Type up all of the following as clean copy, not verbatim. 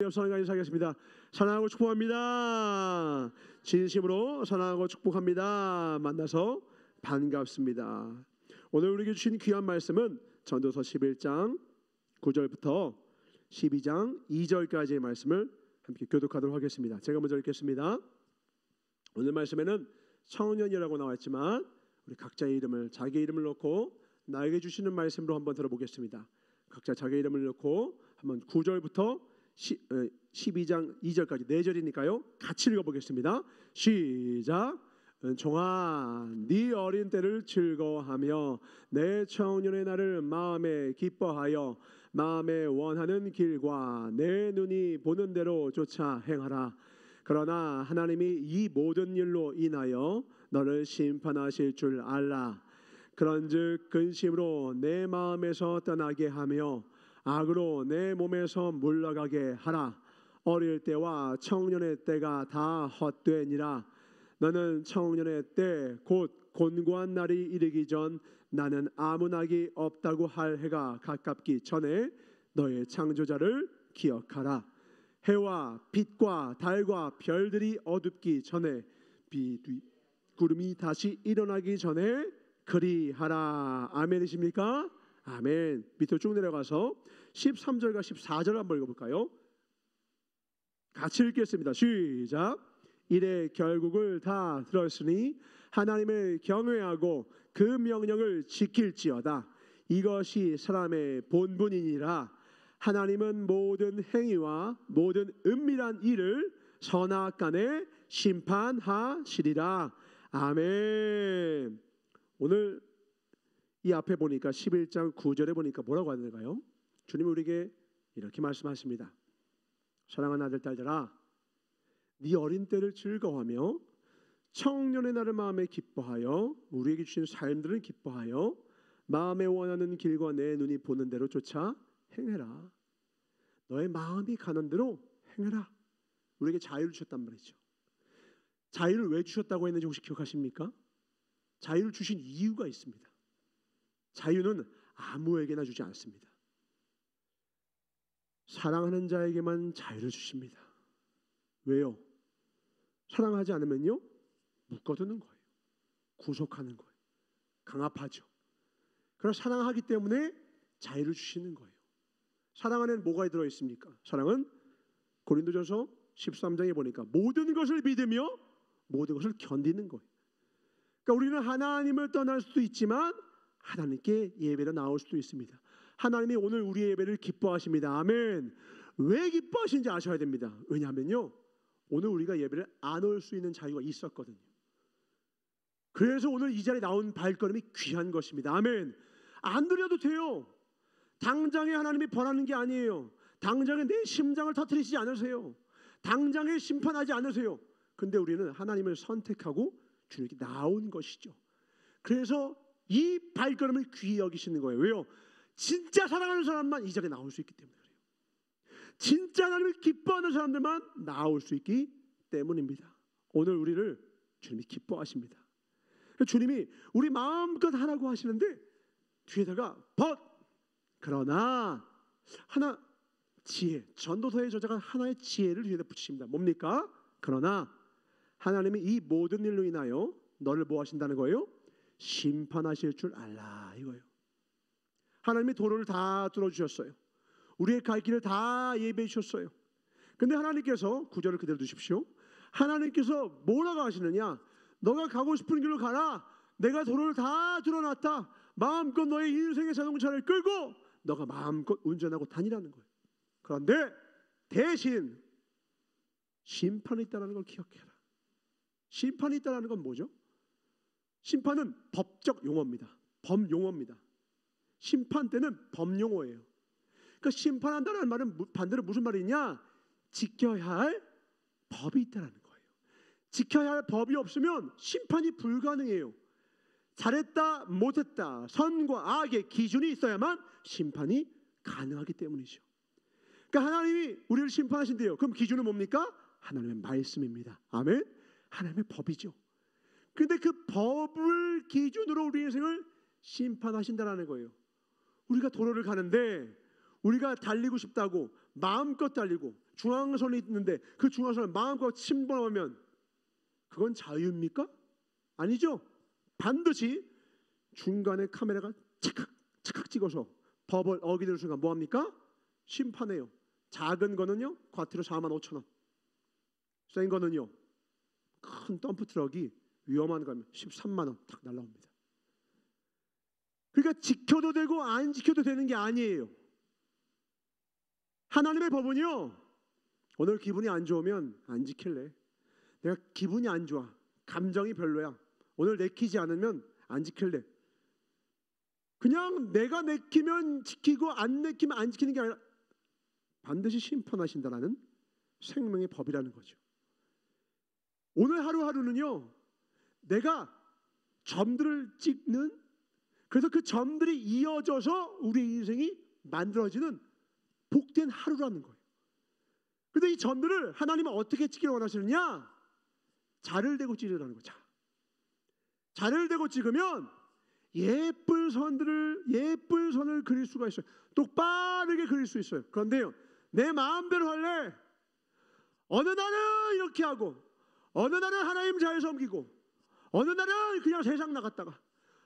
옆사람과 인사하겠습니다. 사랑하고 축복합니다. 진심으로 사랑하고 축복합니다. 만나서 반갑습니다. 오늘 우리에게 주신 귀한 말씀은 전도서 11장 9절부터 12장 2절까지의 말씀을 함께 교독하도록 하겠습니다. 제가 먼저 읽겠습니다. 오늘 말씀에는 청년이라고 나왔지만 우리 각자의 이름을, 자기의 이름을 넣고 나에게 주시는 말씀으로 한번 들어보겠습니다. 각자 자기의 이름을 넣고 한번 9절부터 12장 2절까지 4절이니까요. 같이 읽어보겠습니다. 시작. 은총아, 네 어린 때를 즐거워하며 내 청년의 날을 마음에 기뻐하여 마음에 원하는 길과 내 눈이 보는 대로 쫓아 행하라. 그러나 하나님이 이 모든 일로 인하여 너를 심판하실 줄 알라. 그런즉 근심으로 내 마음에서 떠나게 하며 악으로 내 몸에서 물러가게 하라. 어릴 때와 청년의 때가 다 헛되니라. 너는 청년의 때 곧 곤고한 날이 이르기 전 나는 아무 낙이 없다고 할 해가 가깝기 전에 너의 창조자를 기억하라. 해와 빛과 달과 별들이 어둡기 전에 구름이 다시 일어나기 전에 그리하라. 아멘이십니까? 아멘. 밑으로 쭉 내려가서 13절과 14절 한번 읽어볼까요? 같이 읽겠습니다. 시작. 이래 결국을 다 들었으니 하나님을 경외하고 그 명령을 지킬지어다. 이것이 사람의 본분이니라. 하나님은 모든 행위와 모든 은밀한 일을 선악간에 심판하시리라. 아멘. 오늘 이 앞에 보니까 11장 9절에 보니까 뭐라고 하는가요? 주님이 우리에게 이렇게 말씀하십니다. 사랑하는 아들 딸들아, 네 어린 때를 즐거워하며 청년의 날을 마음에 기뻐하여 우리에게 주신 삶들을 기뻐하여 마음에 원하는 길과 내 눈이 보는 대로 쫓아 행해라. 너의 마음이 가는 대로 행해라. 우리에게 자유를 주셨단 말이죠. 자유를 왜 주셨다고 했는지 혹시 기억하십니까? 자유를 주신 이유가 있습니다. 자유는 아무에게나 주지 않습니다. 사랑하는 자에게만 자유를 주십니다. 왜요? 사랑하지 않으면요, 묶어두는 거예요. 구속하는 거예요. 강압하죠. 그러나 사랑하기 때문에 자유를 주시는 거예요. 사랑 안에는 뭐가 들어있습니까? 사랑은 고린도전서 13장에 보니까 모든 것을 믿으며 모든 것을 견디는 거예요. 그러니까 우리는 하나님을 떠날 수도 있지만 하나님께 예배로 나올 수도 있습니다. 하나님이 오늘 우리의 예배를 기뻐하십니다. 아멘. 왜 기뻐하시는지 아셔야 됩니다. 왜냐하면요, 오늘 우리가 예배를 안 올 수 있는 자유가 있었거든요. 그래서 오늘 이 자리에 나온 발걸음이 귀한 것입니다. 아멘. 안 드려도 돼요. 당장에 하나님이 벌하는 게 아니에요. 당장에 내 심장을 터뜨리시지 않으세요. 당장에 심판하지 않으세요. 근데 우리는 하나님을 선택하고 주님께 나온 것이죠. 그래서 이 발걸음을 귀히 여기시는 거예요. 왜요? 진짜 사랑하는 사람만 이 자리에 나올 수 있기 때문에 그래요. 진짜 하나님을 기뻐하는 사람들만 나올 수 있기 때문입니다. 오늘 우리를 주님이 기뻐하십니다. 주님이 우리 마음껏 하라고 하시는데 뒤에다가 그러나 하나 지혜, 전도서의 저자가 하나의 지혜를 뒤에다 붙이십니다. 뭡니까? 그러나 하나님이 이 모든 일로 인하여 너를 뭐 하신다는 거예요? 심판하실 줄 알라, 이거예요. 하나님이 도로를 다 뚫어주셨어요. 우리의 갈 길을 다 예배해 주셨어요. 근데 하나님께서 구절을 그대로 두십시오. 하나님께서 뭐라고 하시느냐? 너가 가고 싶은 길로 가라. 내가 도로를 다 뚫어놨다. 마음껏 너의 인생의 자동차를 끌고 너가 마음껏 운전하고 다니라는 거예요. 그런데 대신 심판이 있다는 걸 기억해라. 심판이 있다는 건 뭐죠? 심판은 법적 용어입니다. 법용어입니다. 심판 때는 법용어예요. 그러니까 심판한다는 말은 반대로 무슨 말이냐? 지켜야 할 법이 있다는 거예요. 지켜야 할 법이 없으면 심판이 불가능해요. 잘했다 못했다 선과 악의 기준이 있어야만 심판이 가능하기 때문이죠. 그러니까 하나님이 우리를 심판하신대요. 그럼 기준은 뭡니까? 하나님의 말씀입니다. 아멘. 하나님의 법이죠. 그런데 그 법을 기준으로 우리 인생을 심판하신다는 거예요. 우리가 도로를 가는데 우리가 달리고 싶다고 마음껏 달리고 중앙선이 있는데 그 중앙선을 마음껏 침범하면 그건 자유입니까? 아니죠. 반드시 중간에 카메라가 착각 착각 찍어서 법을 어기는 순간 뭐합니까? 심판해요. 작은 거는요 과태료 45,000원, 센 거는요 큰 덤프트럭이 위험한 거면 13만 원 딱 날라옵니다. 그러니까 지켜도 되고 안 지켜도 되는 게 아니에요. 하나님의 법은요, 오늘 기분이 안 좋으면 안 지킬래. 내가 기분이 안 좋아, 감정이 별로야, 오늘 내키지 않으면 안 지킬래. 그냥 내가 내키면 지키고 안 내키면 안 지키는 게 아니라 반드시 심판하신다라는 생명의 법이라는 거죠. 오늘 하루하루는요 내가 점들을 찍는, 그래서 그 점들이 이어져서 우리 인생이 만들어지는 복된 하루라는 거예요. 그런데 이 점들을 하나님은 어떻게 찍기를 원하시느냐? 자를 대고 찍으라는 거죠. 자를 대고 찍으면 예쁜 선을 그릴 수가 있어요. 똑바르게 그릴 수 있어요. 그런데요 내 마음대로 할래, 어느 날은 이렇게 하고 어느 날은 하나님 잘 섬기고 어느 날은 그냥 세상 나갔다가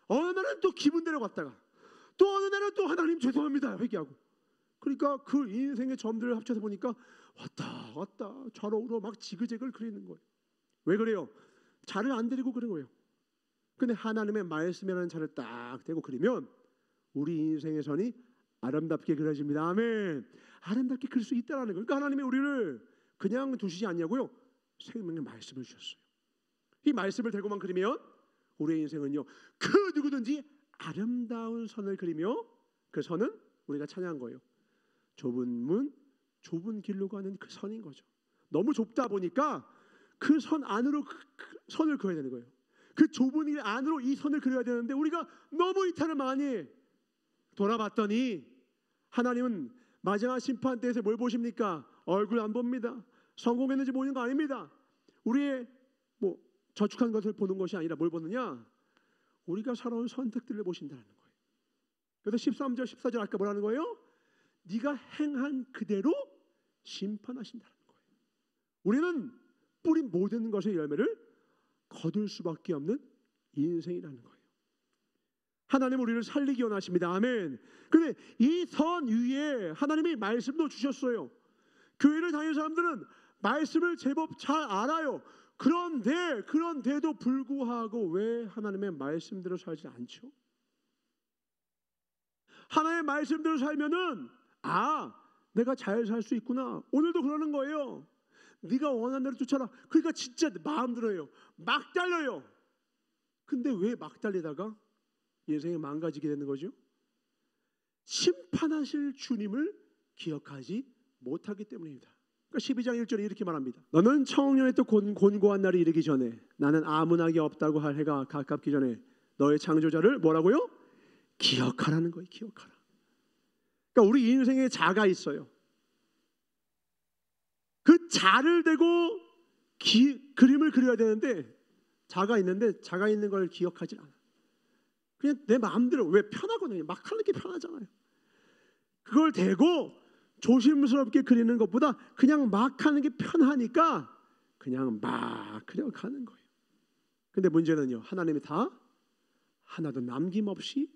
어느 날은 또 기분대로 갔다가 또 어느 날은 또 하나님 죄송합니다 회개하고, 그러니까 그 인생의 점들을 합쳐서 보니까 왔다 갔다 좌로우로 막 지그재그를 그리는 거예요. 왜 그래요? 자를 안 데리고 그런 거예요. 근데 하나님의 말씀이라는 자를 딱 대고 그리면 우리 인생의 선이 아름답게 그려집니다. 아멘. 아름답게 그릴 수 있다는 거예요. 그러니까 하나님이 우리를 그냥 두시지 않냐고요. 생명의 말씀을 주셨어요. 이 말씀을 대고만 그리면 우리의 인생은요 그 누구든지 아름다운 선을 그리며, 그 선은 우리가 찬양한 거예요. 좁은 문 좁은 길로 가는 그 선인 거죠. 너무 좁다 보니까 그 선 안으로 그 선을 그어야 되는 거예요. 그 좁은 길 안으로 이 선을 그려야 되는데 우리가 너무 이탈을 많이 돌아봤더니 하나님은 마지막 심판 때에서 뭘 보십니까? 얼굴 안 봅니다. 성공했는지 보는 거 아닙니다. 우리의 뭐 저축한 것을 보는 것이 아니라 뭘 보느냐? 우리가 살아온 선택들을 보신다는 거예요. 그래서 13절 14절 아까 뭐라는 거예요? 네가 행한 그대로 심판하신다는 거예요. 우리는 뿌린 모든 것의 열매를 거둘 수밖에 없는 인생이라는 거예요. 하나님 우리를 살리기 원하십니다. 아멘. 근데 이 선 위에 하나님이 말씀도 주셨어요. 교회를 다니는 사람들은 말씀을 제법 잘 알아요. 그런데도 불구하고 왜 하나님의 말씀대로 살지 않죠? 하나님의 말씀대로 살면은 내가 잘 살 수 있구나. 오늘도 그러는 거예요. 네가 원하는 대로 쫓아라. 그러니까 진짜 마음대로 해요. 막 달려요. 근데 왜 막 달리다가 인생이 망가지게 되는 거죠? 심판하실 주님을 기억하지 못하기 때문입니다. 그러니까 12장 1절에 이렇게 말합니다. 너는 청년의 또 곤고한 날이 이르기 전에 나는 아무나게 없다고 할 해가 가깝기 전에 너의 창조자를 뭐라고요? 기억하라는 거예요. 기억하라. 그러니까 우리 인생에 자가 있어요. 그 자를 대고 그림을 그려야 되는데 자가 있는데 자가 있는 걸 기억하지 않아. 그냥 내 마음대로, 왜 편하거든요. 막 하는 게 편하잖아요. 그걸 대고 조심스럽게 그리는 것보다 그냥 막 하는 게 편하니까 그냥 막 그려 가는 거예요. 근데 문제는요, 하나님이 다 하나도 남김없이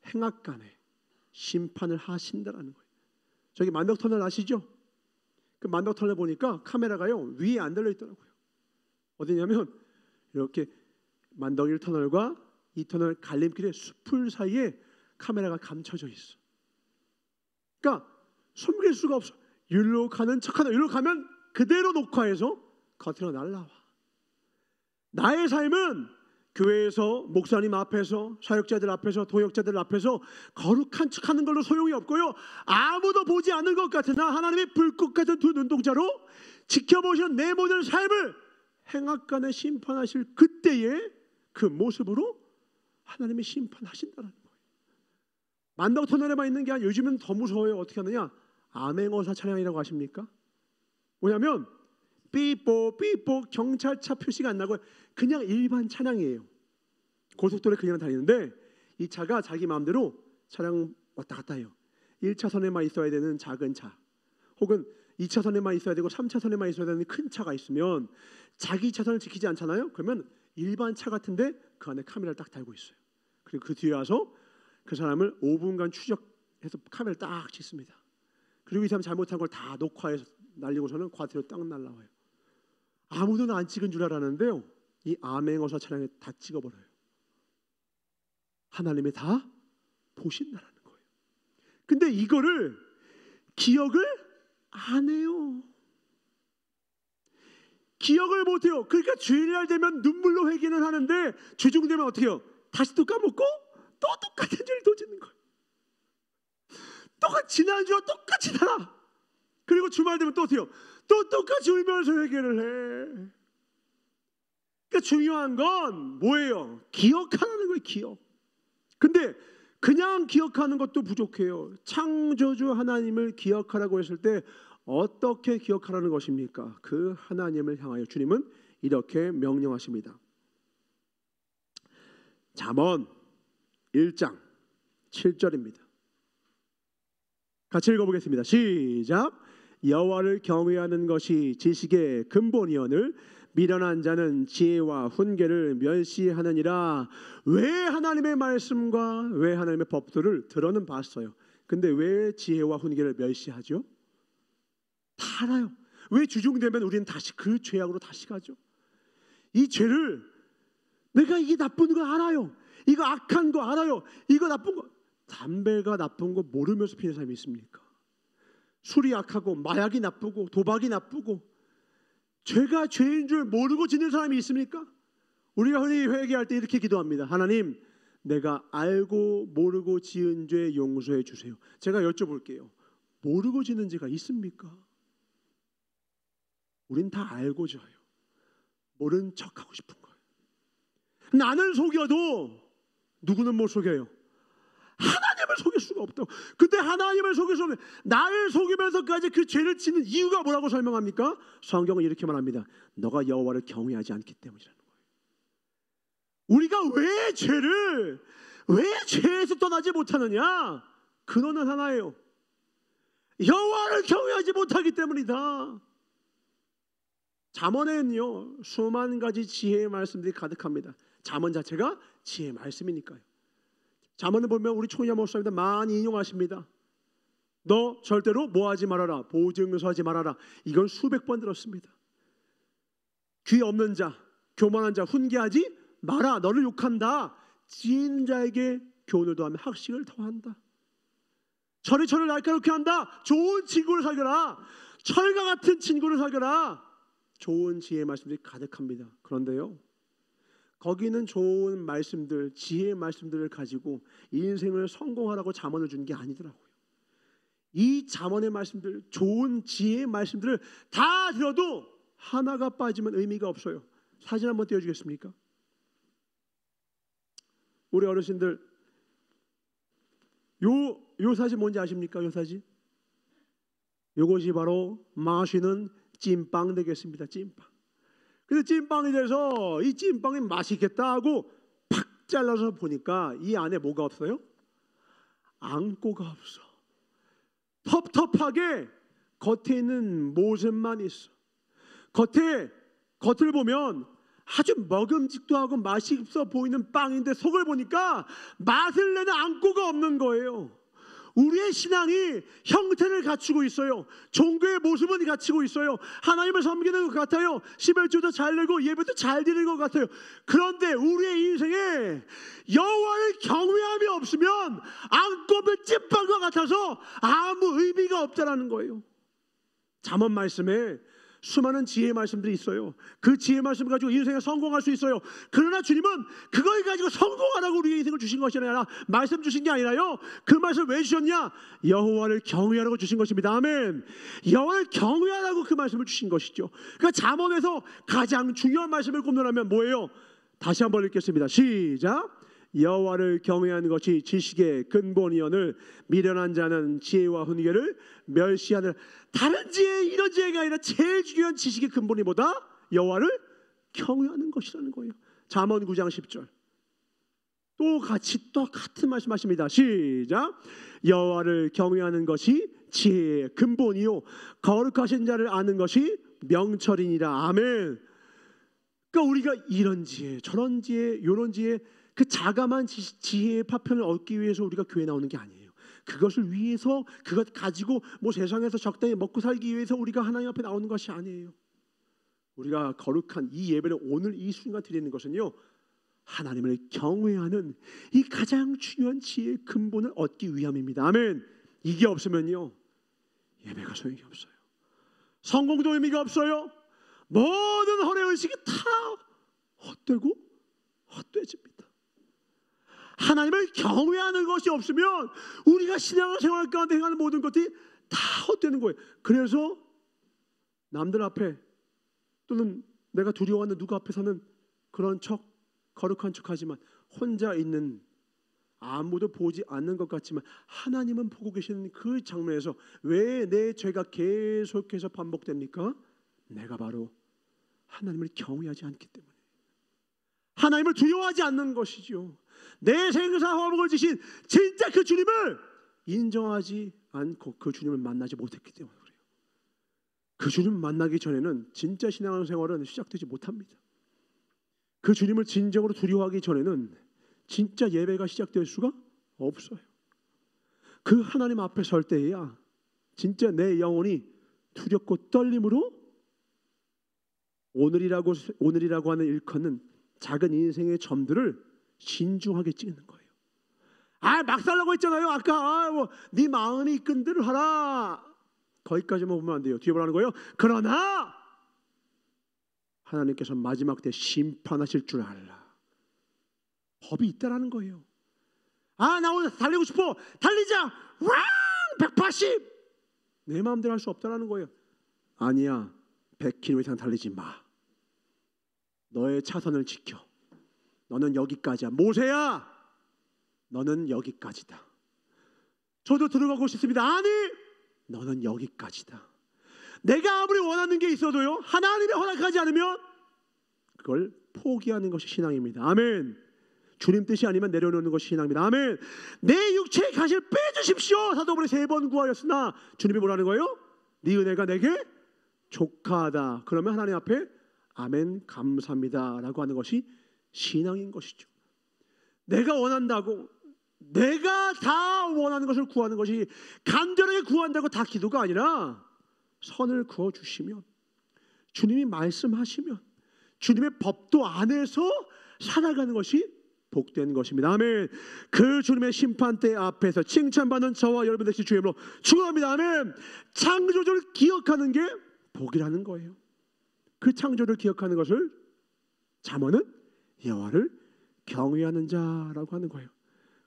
행악간에 심판을 하신다라는 거예요. 저기 만덕터널 아시죠? 그 만덕터널 보니까 카메라가요 위에 안 달려 있더라고요. 어디냐면 이렇게 만덕 1터널과 2터널 갈림길의 숲을 사이에 카메라가 감춰져 있어. 그러니까 숨길 수가 없어. 여기로 가는 척하다 여기로 가면 그대로 녹화해서 겉으로 날라와. 나의 삶은 교회에서 목사님 앞에서, 사역자들 앞에서, 도역자들 앞에서 거룩한 척하는 걸로 소용이 없고요, 아무도 보지 않는 것 같으나 하나님의 불꽃 같은 두 눈동자로 지켜보시는 내 모든 삶을 행악간에 심판하실 그때의 그 모습으로 하나님이 심판하신다는 거예요. 만덕터널에만 있는 게 아니라 요즘은 더 무서워요. 어떻게 하느냐? 암행어사 차량이라고 아십니까? 뭐냐면 삐뽀 경찰차 표시가 안 나고 그냥 일반 차량이에요. 고속도로에 그냥 다니는데 이 차가 자기 마음대로 차량 왔다 갔다 해요. 1차선에만 있어야 되는 작은 차, 혹은 2차선에만 있어야 되고 3차선에만 있어야 되는 큰 차가 있으면 자기 차선을 지키지 않잖아요. 그러면 일반 차 같은데 그 안에 카메라를 딱 달고 있어요. 그리고 그 뒤에 와서 그 사람을 5분간 추적해서 카메라를 딱 찍습니다. 그리고 이 사람 잘못한 걸 다 녹화해서 날리고서는 과태료 딱 날라와요. 아무도 안 찍은 줄 알았는데요, 이 암행어사 차량에 다 찍어버려요. 하나님이 다 보신다라는 거예요. 근데 이거를 기억을 안 해요. 기억을 못해요. 그러니까 주일날 되면 눈물로 회개는 하는데 주중되면 어떻게 해요? 다시 또 까먹고 또 똑같은 죄를 또 짓는 거예요. 똑같이 지난주와 똑같이 살아. 그리고 주말 되면 또 어떻게 해요? 또 똑같이 울면서 회개를 해. 그러니까 중요한 건 뭐예요? 기억하는 거예요. 기억. 근데 그냥 기억하는 것도 부족해요. 창조주 하나님을 기억하라고 했을 때 어떻게 기억하라는 것입니까? 그 하나님을 향하여 주님은 이렇게 명령하십니다. 잠언 1장 7절입니다. 같이 읽어보겠습니다. 시작. 여호와를 경외하는 것이 지식의 근본이오늘 미련한 자는 지혜와 훈계를 멸시하느니라. 왜 하나님의 말씀과 왜 하나님의 법도를 들어는 봤어요. 근데 왜 지혜와 훈계를 멸시하죠? 다 알아요. 왜 주중되면 우리는 다시 그 죄악으로 다시 가죠? 이 죄를 내가 이게 나쁜 거 알아요. 이거 악한 거 알아요. 이거 나쁜 거. 담배가 나쁜 거 모르면서 피는 사람이 있습니까? 술이 악하고 마약이 나쁘고 도박이 나쁘고 죄가 죄인 줄 모르고 짓는 사람이 있습니까? 우리가 흔히 회개할 때 이렇게 기도합니다. 하나님, 내가 알고 모르고 지은 죄 용서해 주세요. 제가 여쭤볼게요. 모르고 지는 죄가 있습니까? 우린 다 알고 져요. 모른 척하고 싶은 거예요. 나는 속여도 누구는 못 속여요. 하나님을 속일 수가 없다고. 근데 하나님을 속일 수 없는 나를 속이면서까지 그 죄를 짓는 이유가 뭐라고 설명합니까? 성경은 이렇게 말합니다. 너가 여호와를 경외하지 않기 때문이라는 거예요. 우리가 왜 죄에서 떠나지 못하느냐? 근원은 하나예요. 여호와를 경외하지 못하기 때문이다. 잠언에는요 수만 가지 지혜의 말씀들이 가득합니다. 잠언 자체가 지혜의 말씀이니까요. 잠언을 보면 우리 총리와 목사님들 많이 인용하십니다. 너 절대로 뭐하지 말아라. 보증서하지 말아라. 이건 수백 번 들었습니다. 귀 없는 자, 교만한 자 훈계하지 마라. 너를 욕한다. 지은 자에게 교훈을 더하면 학식을 더한다. 철이 철을 날카롭게 한다. 좋은 친구를 사귀어라. 철과 같은 친구를 사귀어라. 좋은 지혜의 말씀들이 가득합니다. 그런데요, 거기는 좋은 말씀들, 지혜의 말씀들을 가지고 인생을 성공하라고 잠언을 준 게 아니더라고요. 이 잠언의 말씀들, 좋은 지혜의 말씀들을 다 들어도 하나가 빠지면 의미가 없어요. 사진 한번 띄워주겠습니까? 우리 어르신들 요 사진 뭔지 아십니까? 요 사진? 요것이 바로 마시는 찐빵 되겠습니다. 찐빵. 근데 찐빵이 돼서 이 찐빵이 맛있겠다 하고 팍 잘라서 보니까 이 안에 뭐가 없어요? 앙꼬가 없어. 텁텁하게 겉에 있는 모습만 있어. 겉을 보면 아주 먹음직도 하고 맛이 있어 보이는 빵인데 속을 보니까 맛을 내는 앙꼬가 없는 거예요. 우리의 신앙이 형태를 갖추고 있어요. 종교의 모습은 갖추고 있어요. 하나님을 섬기는 것 같아요. 11조도 잘 내고 예배도 잘 드리는 것 같아요. 그런데 우리의 인생에 여호와를 경외함이 없으면 앙꼬는 찐빵과 같아서 아무 의미가 없다라는 거예요. 잠언 말씀에 수많은 지혜의 말씀들이 있어요. 그 지혜의 말씀을 가지고 인생에 성공할 수 있어요. 그러나 주님은 그걸 가지고 성공하라고 우리의 인생을 주신 것이 아니라 말씀 주신 게 아니라요. 그 말씀을 왜 주셨냐? 여호와를 경외하라고 주신 것입니다. 아멘. 여호와를 경외하라고 그 말씀을 주신 것이죠. 그러니까 잠언에서 가장 중요한 말씀을 꼽는다면 뭐예요? 다시 한번 읽겠습니다. 시작. 여호와를 경외하는 것이 지식의 근본이오늘 미련한 자는 지혜와 훈계를 멸시하는. 다른 지혜 이런 지혜가 아니라 제일 중요한 지식의 근본이 뭐다? 여호와를 경외하는 것이라는 거예요. 잠언 9장 10절. 또 같이 똑같은 말씀하십니다. 시작. 여호와를 경외하는 것이 지혜의 근본이요 거룩하신 자를 아는 것이 명철이니라. 아멘. 그러니까 우리가 이런 지혜 저런 지혜 이런 지혜 그 자그마한 지혜의 파편을 얻기 위해서 우리가 교회 나오는 게 아니에요. 그것을 위해서 그것 가지고 뭐 세상에서 적당히 먹고 살기 위해서 우리가 하나님 앞에 나오는 것이 아니에요. 우리가 거룩한 이 예배를 오늘 이 순간 드리는 것은요, 하나님을 경외하는 이 가장 중요한 지혜의 근본을 얻기 위함입니다. 아멘. 이게 없으면요 예배가 소용이 없어요. 성공도 의미가 없어요. 모든 헌의의식이 다 헛되고 헛되집니다. 하나님을 경외하는 것이 없으면 우리가 신앙생활 가운데 행하는 모든 것들이 다 헛되는 거예요. 그래서 남들 앞에 또는 내가 두려워하는 누구 앞에서는 그런 척 거룩한 척하지만 혼자 있는 아무도 보지 않는 것 같지만 하나님은 보고 계시는 그 장면에서 왜 내 죄가 계속해서 반복됩니까? 내가 바로 하나님을 경외하지 않기 때문에, 하나님을 두려워하지 않는 것이죠. 내 생사 화복을 지신 진짜 그 주님을 인정하지 않고 그 주님을 만나지 못했기 때문에 그래요. 그 주님을 만나기 전에는 진짜 신앙생활은 시작되지 못합니다. 그 주님을 진정으로 두려워하기 전에는 진짜 예배가 시작될 수가 없어요. 그 하나님 앞에 설 때에야 진짜 내 영혼이 두렵고 떨림으로 오늘이라고 하는 일컫는 작은 인생의 점들을 신중하게 찍는 거예요. 막 살라고 했잖아요. 아까 네 마음이 이끈 대로 하라. 거기까지만 보면 안 돼요. 뒤에 뭐라는 거예요? 그러나 하나님께서 마지막 때 심판하실 줄 알라. 법이 있다라는 거예요. 나 오늘 달리고 싶어. 달리자. 왕 180. 내 마음대로 할 수 없다라는 거예요. 아니야. 100km 이상 달리지 마. 너의 차선을 지켜. 너는 여기까지야. 모세야, 너는 여기까지다. 저도 들어가고 싶습니다. 아니, 너는 여기까지다. 내가 아무리 원하는 게 있어도요, 하나님이 허락하지 않으면 그걸 포기하는 것이 신앙입니다. 아멘. 주님 뜻이 아니면 내려놓는 것이 신앙입니다. 아멘. 내 육체의 가시를 빼주십시오. 사도 바울이 3번 구하였으나 주님이 뭐라는 거예요? 네 은혜가 내게 족하다. 그러면 하나님 앞에 아멘 감사합니다 라고 하는 것이 신앙인 것이죠. 내가 원한다고, 내가 다 원하는 것을 구하는 것이, 간절하게 구한다고 다 기도가 아니라 선을 그어주시면, 주님이 말씀하시면 주님의 법도 안에서 살아가는 것이 복된 것입니다. 아멘. 그 주님의 심판대 앞에서 칭찬받는 저와 여러분 되시 주의 이름으로 축원합니다. 아멘. 창조주를 기억하는 게 복이라는 거예요. 그 창조를 기억하는 것을 잠언은 여호와를 경외하는 자라고 하는 거예요.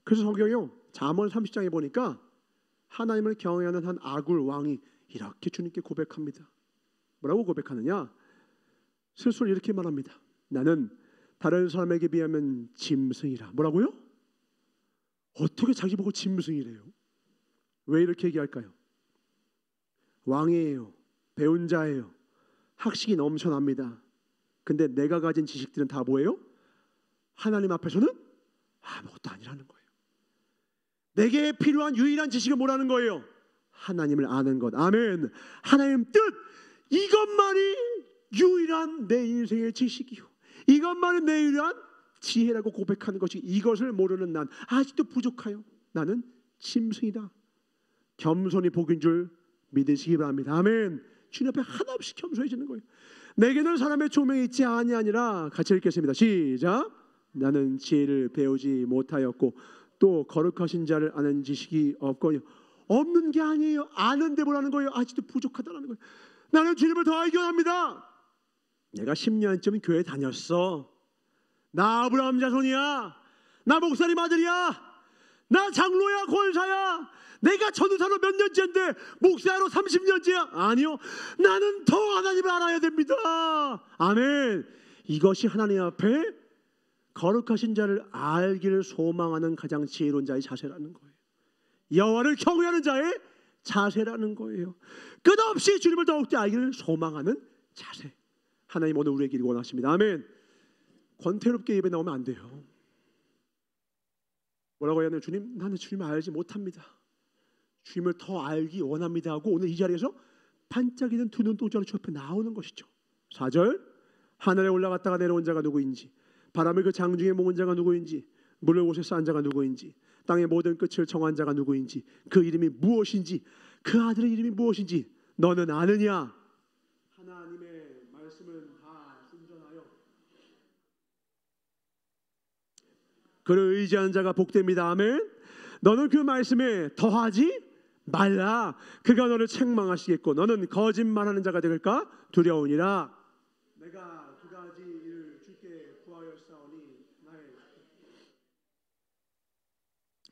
그래서 성경요 잠언 30장에 보니까 하나님을 경외하는 한 아굴 왕이 이렇게 주님께 고백합니다. 뭐라고 고백하느냐? 스스로 이렇게 말합니다. 나는 다른 사람에게 비하면 짐승이라. 뭐라고요? 어떻게 자기 보고 짐승이래요? 왜 이렇게 얘기할까요? 왕이에요. 배운 자예요. 학식이 넘쳐납니다. 근데 내가 가진 지식들은 다 뭐예요? 하나님 앞에서는 아무것도 아니라는 거예요. 내게 필요한 유일한 지식은 뭐라는 거예요? 하나님을 아는 것. 아멘. 하나님 뜻, 이것만이 유일한 내 인생의 지식이요, 이것만이 내 유일한 지혜라고 고백하는 것이, 이것을 모르는 난 아직도 부족하여 나는 짐승이다. 겸손이 복인 줄 믿으시기 바랍니다. 아멘. 주님 앞에 하나없이 겸손해지는 거예요. 내게는 사람의 조명이 있지 아니하니라. 같이 읽겠습니다. 시작. 나는 지혜를 배우지 못하였고 또 거룩하신 자를 아는 지식이 없거니와. 없는 게 아니에요. 아는데 뭐라는 거예요? 아직도 부족하다는 거예요. 나는 주님을 더 알기 원합니다. 내가 10년쯤 교회 다녔어. 나 아브라함 자손이야. 나 목사님 아들이야. 나 장로야, 권사야. 내가 전도사로 몇 년째인데 목사로 30년째야. 아니요, 나는 더 하나님을 알아야 됩니다. 아멘. 이것이 하나님 앞에 거룩하신 자를 알기를 소망하는 가장 지혜로운 자의 자세라는 거예요. 여호와를 경외하는 자의 자세라는 거예요. 끝없이 주님을 더욱더 알기를 소망하는 자세. 하나님 오늘 우리에게 원하십니다. 아멘. 권태롭게 예배 나오면 안 돼요. 뭐라고 해야 하나요? 주님, 나는 주님을 알지 못합니다. 주님을 더 알기 원합니다 하고 오늘 이 자리에서 반짝이는 두 눈동자로 주 앞에 나오는 것이죠. 4절, 하늘에 올라갔다가 내려온 자가 누구인지, 바람을 그 장중에 모은 자가 누구인지, 물을 곳에 쌓은 자가 누구인지, 땅의 모든 끝을 정한 자가 누구인지, 그 이름이 무엇인지, 그 아들의 이름이 무엇인지 너는 아느냐? 하나님의 말씀은 다 순전하여 그를 의지하는 자가 복됩니다. 아멘. 너는 그 말씀에 더하지 말라. 그가 너를 책망하시겠고 너는 거짓말하는 자가 될까 두려우니라. 내가 두 가지 일을 주께 구하였사오니 나의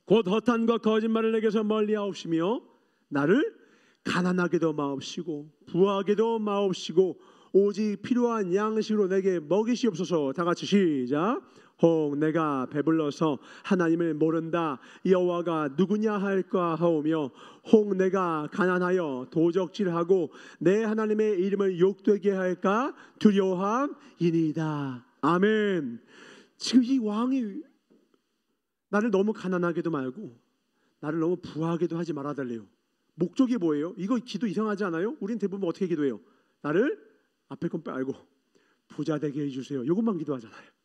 곧 허탄과 거짓말을 내게서 멀리하옵시며 나를 가난하게도 마옵시고 부하게도 마옵시고 오직 필요한 양식으로 내게 먹이시옵소서. 다 같이 시작. 혹 내가 배불러서 하나님을 모른다 여호와가 누구냐 할까 하오며 혹 내가 가난하여 도적질하고 내 하나님의 이름을 욕되게 할까 두려워함이니이다. 아멘. 지금 이 왕이 나를 너무 가난하게도 말고 나를 너무 부하게도 하지 말아달래요. 목적이 뭐예요? 이거 기도 이상하지 않아요? 우린 대부분 어떻게 기도해요? 나를 앞에 건 빼고 부자 되게 해주세요. 이것만 기도하잖아요.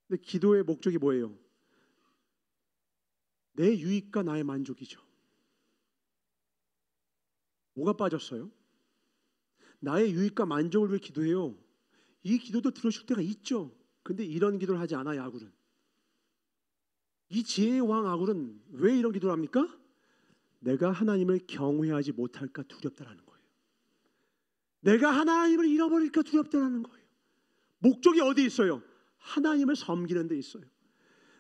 근데 기도의 목적이 뭐예요? 내 유익과 나의 만족이죠. 뭐가 빠졌어요? 나의 유익과 만족을 위해 기도해요. 이 기도도 들으실 때가 있죠. 근데 이런 기도를 하지 않아요. 아굴은. 이 지혜의 왕 아굴은 왜 이런 기도를 합니까? 내가 하나님을 경외하지 못할까 두렵다라는 거예요. 내가 하나님을 잃어버릴까 두렵다라는 거예요. 목적이 어디 있어요? 하나님을 섬기는 데 있어요.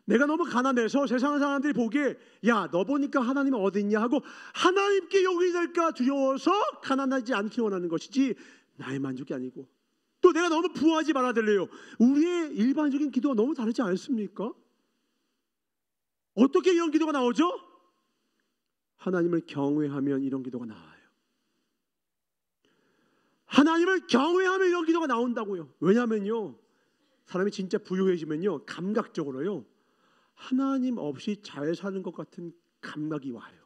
내가 너무 가난해서 세상 사람들이 보기에 야, 너 보니까 하나님 어디 있냐 하고 하나님께 욕이 될까 두려워서 가난하지 않기 원하는 것이지 나의 만족이 아니고, 또 내가 너무 부하지 말아달래요. 우리의 일반적인 기도가 너무 다르지 않습니까? 어떻게 이런 기도가 나오죠? 하나님을 경외하면 이런 기도가 나와요. 하나님을 경외하면 이런 기도가 나온다고요. 왜냐하면요, 사람이 진짜 부유해지면요, 감각적으로요, 하나님 없이 잘 사는 것 같은 감각이 와요.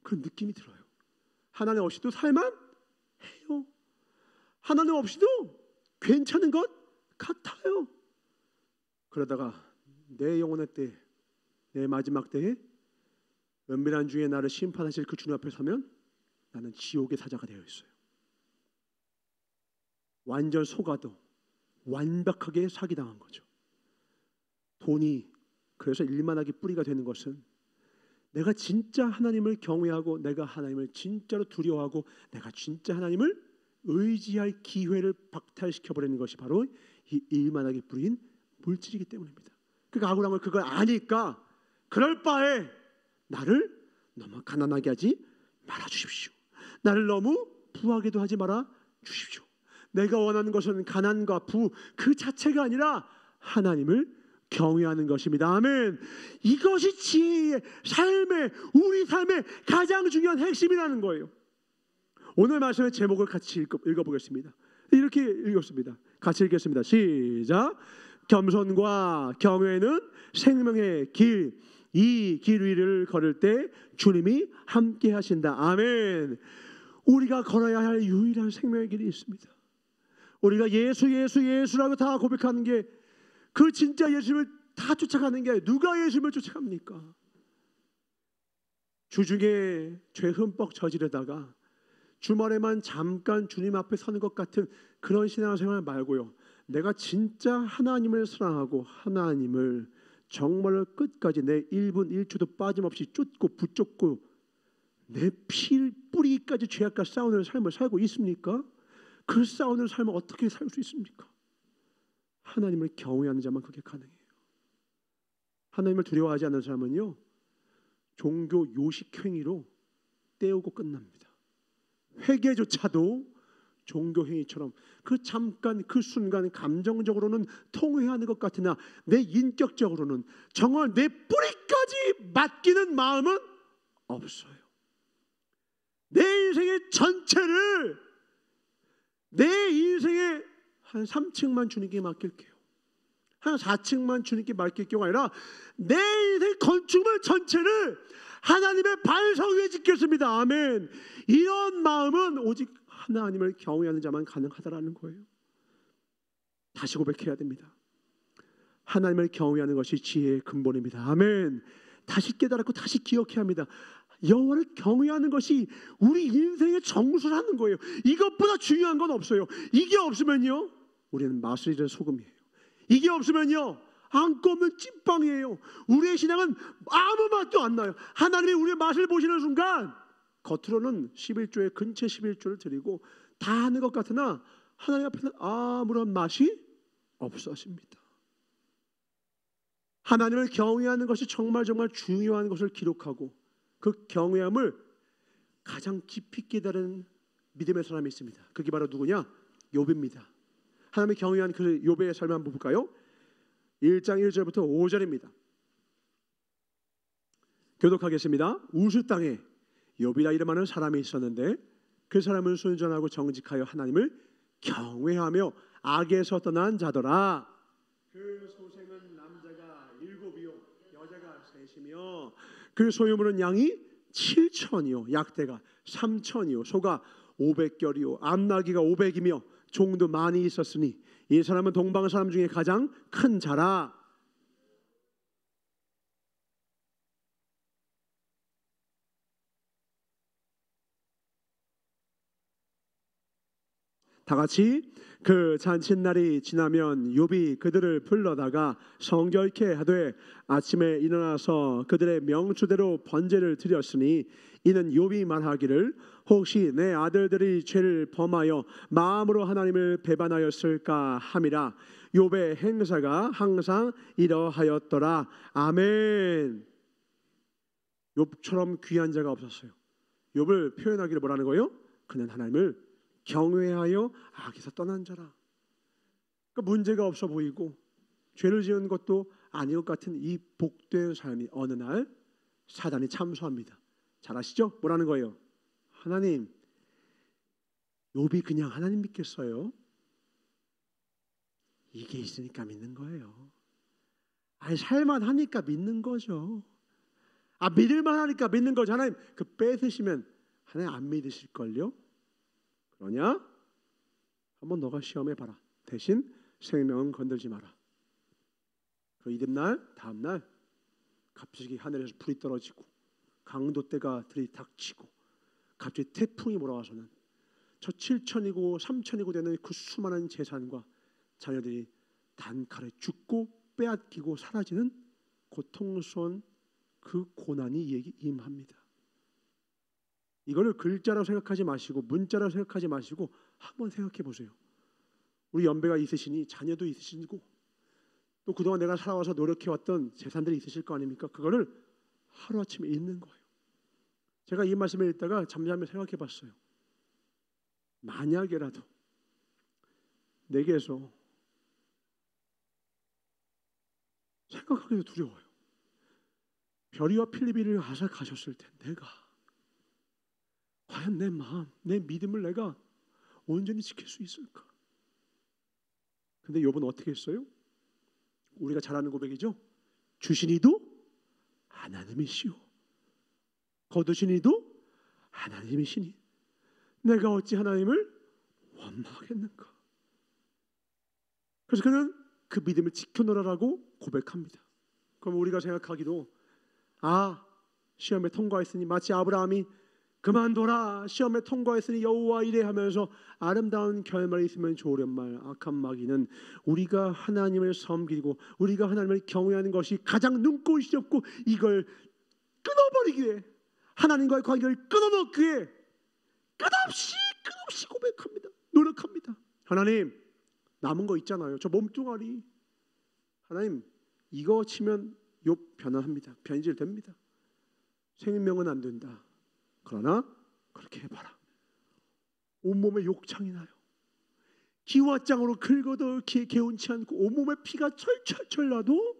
그런 느낌이 들어요. 하나님 없이도 살만해요. 하나님 없이도 괜찮은 것 같아요. 그러다가 내 영혼의 때, 내 마지막 때에 은밀한 중에 나를 심판하실 그 주님 앞에 서면 나는 지옥의 사자가 되어 있어요. 완전 속아도 완벽하게 사기당한 거죠. 돈이 그래서 일만하게 뿌리가 되는 것은 내가 진짜 하나님을 경외하고 내가 하나님을 진짜로 두려워하고 내가 진짜 하나님을 의지할 기회를 박탈시켜버리는 것이 바로 이 일만하게 뿌린 물질이기 때문입니다. 그러니까 아굴왕은 그걸 아니까 그럴 바에 나를 너무 가난하게 하지 말아주십시오. 나를 너무 부하게도 하지 말아 주십시오. 내가 원하는 것은 가난과 부 그 자체가 아니라 하나님을 경외하는 것입니다. 아멘. 이것이 지혜의 삶의, 우리 삶의 가장 중요한 핵심이라는 거예요. 오늘 말씀의 제목을 같이 읽어보겠습니다. 이렇게 읽었습니다. 같이 읽겠습니다. 시작. 겸손과 경외는 생명의 길, 이 길 위를 걸을 때 주님이 함께 하신다. 아멘. 우리가 걸어야 할 유일한 생명의 길이 있습니다. 우리가 예수라고 다 고백하는 게 그 진짜 예수님을 다 쫓아가는 게 누가 예수님을 쫓아갑니까? 주중에 죄 흠뻑 저지르다가 주말에만 잠깐 주님 앞에 서는 것 같은 그런 신앙생활 말고요, 내가 진짜 하나님을 사랑하고 하나님을 정말로 끝까지 내 1분 1초도 빠짐없이 쫓고 붙잡고 내 피 뿌리까지 죄악과 싸우는 삶을 살고 있습니까? 그 싸우는 삶을 어떻게 살 수 있습니까? 하나님을 경외하는 자만 그게 가능해요. 하나님을 두려워하지 않는 사람은요, 종교 요식행위로 때우고 끝납니다. 회개조차도 종교 행위처럼 그 잠깐 그 순간 감정적으로는 통회하는 것 같으나 내 인격적으로는 정말 내 뿌리까지 맡기는 마음은 없어요. 내 인생의 전체를, 내 인생의 한 3층만 주님께 맡길게요. 한 4층만 주님께 맡길 경우가 아니라 내 인생 건축물 전체를 하나님의 반석 위에 짓겠습니다. 아멘. 이런 마음은 오직 하나님을 경외하는 자만 가능하다라는 거예요. 다시 고백해야 됩니다. 하나님을 경외하는 것이 지혜의 근본입니다. 아멘. 다시 깨달았고 다시 기억해야 합니다. 여호와를 경외하는 것이 우리 인생의 정수라는 거예요. 이것보다 중요한 건 없어요. 이게 없으면요, 우리는 맛을 잃은 소금이에요. 이게 없으면요, 안고 없는 찐빵이에요. 우리의 신앙은 아무 맛도 안 나요. 하나님이 우리의 맛을 보시는 순간 겉으로는 11조에 근체 11조를 드리고 다 하는 것 같으나 하나님 앞에는 아무런 맛이 없어집니다. 하나님을 경외하는 것이 정말 중요한 것을 기록하고 그 경외함을 가장 깊이 깨달은 믿음의 사람이 있습니다. 그게 바로 누구냐? 욥입니다. 하나님을 경외한 그 욥의 삶을 한번 볼까요? 1장 1절부터 5절입니다. 교독하겠습니다. 우스 땅에 욥이라 이름하는 사람이 있었는데 그 사람은 순전하고 정직하여 하나님을 경외하며 악에서 떠난 자더라. 그 소생은 남자가 7이요 여자가 3이며 그 소유물은 양이 7천이요 약대가 3천이요 소가 500결이요 암나귀가 500이며 종도 많이 있었으니 이 사람은 동방 사람 중에 가장 큰 자라. 다 같이 그 잔칫날이 지나면 욥이 그들을 불러다가 성결케 하되 아침에 일어나서 그들의 명수대로 번제를 드렸으니 이는 욥이 말하기를 혹시 내 아들들이 죄를 범하여 마음으로 하나님을 배반하였을까 함이라. 욥의 행사가 항상 이러하였더라. 아멘. 욥처럼 귀한 자가 없었어요. 욥을 표현하기를 뭐라는 거예요? 그는 하나님을 경외하여 악에서 떠난 자라. 그러니까 문제가 없어 보이고 죄를 지은 것도 아닌 것 같은 이 복된 삶이 어느 날 사단이 참소합니다. 잘 아시죠? 뭐라는 거예요? 하나님, 욥이 그냥 하나님 믿겠어요? 이게 있으니까 믿는 거예요. 아니 살만 하니까 믿는 거죠. 믿을만 하니까 믿는 거죠. 하나님 그 뺏으시면 하나님 안 믿으실걸요? 그러냐? 한번 너가 시험해봐라. 대신 생명은 건들지 마라. 그 이튿날 다음날 갑자기 하늘에서 불이 떨어지고 강도떼가 들이닥치고 갑자기 태풍이 몰아와서는 저 7천이고 3천이고 되는 그 수많은 재산과 자녀들이 단칼에 죽고 빼앗기고 사라지는 고통스러운 그 고난이 임합니다. 이거를 글자라고 생각하지 마시고 문자라고 생각하지 마시고 한번 생각해 보세요. 우리 연배가 있으시니 자녀도 있으시고 또 그동안 내가 살아와서 노력해왔던 재산들이 있으실 거 아닙니까? 그거를 하루아침에 잃는 거예요. 제가 이 말씀을 읽다가 잠잠히 생각해 봤어요. 만약에라도 내게서 생각하기도 두려워요. 별이와 필리비를 앗아가셨을 때 내가 과연 내 마음, 내 믿음을 내가 온전히 지킬 수 있을까? 근데 욥은 어떻게 했어요? 우리가 잘 아는 고백이죠. 주신 이도 하나님이시오, 거두신 이도 하나님이시니 내가 어찌 하나님을 원망하겠는가? 그래서 그는 그 믿음을 지켜놓으라고 고백합니다. 그럼 우리가 생각하기도 시험에 통과했으니 마치 아브라함이 그만둬라 시험에 통과했으니 여호와 이래 하면서 아름다운 결말이 있으면 좋으련말 악한 마귀는 우리가 하나님을 섬기고 우리가 하나님을 경외하는 것이 가장 눈꼴시렵고 이걸 끊어버리기 위해 하나님과의 관계를 끊어놓기 위해 끝없이 고백합니다. 노력합니다. 하나님 남은 거 있잖아요. 저 몸뚱아리 하나님 이거 치면 욥 변화합니다. 변질됩니다. 생명은 안 된다. 그러나 그렇게 해봐라. 온몸에 욕창이 나요. 기와장으로 긁어도 개운치 않고 온몸에 피가 철철철 나도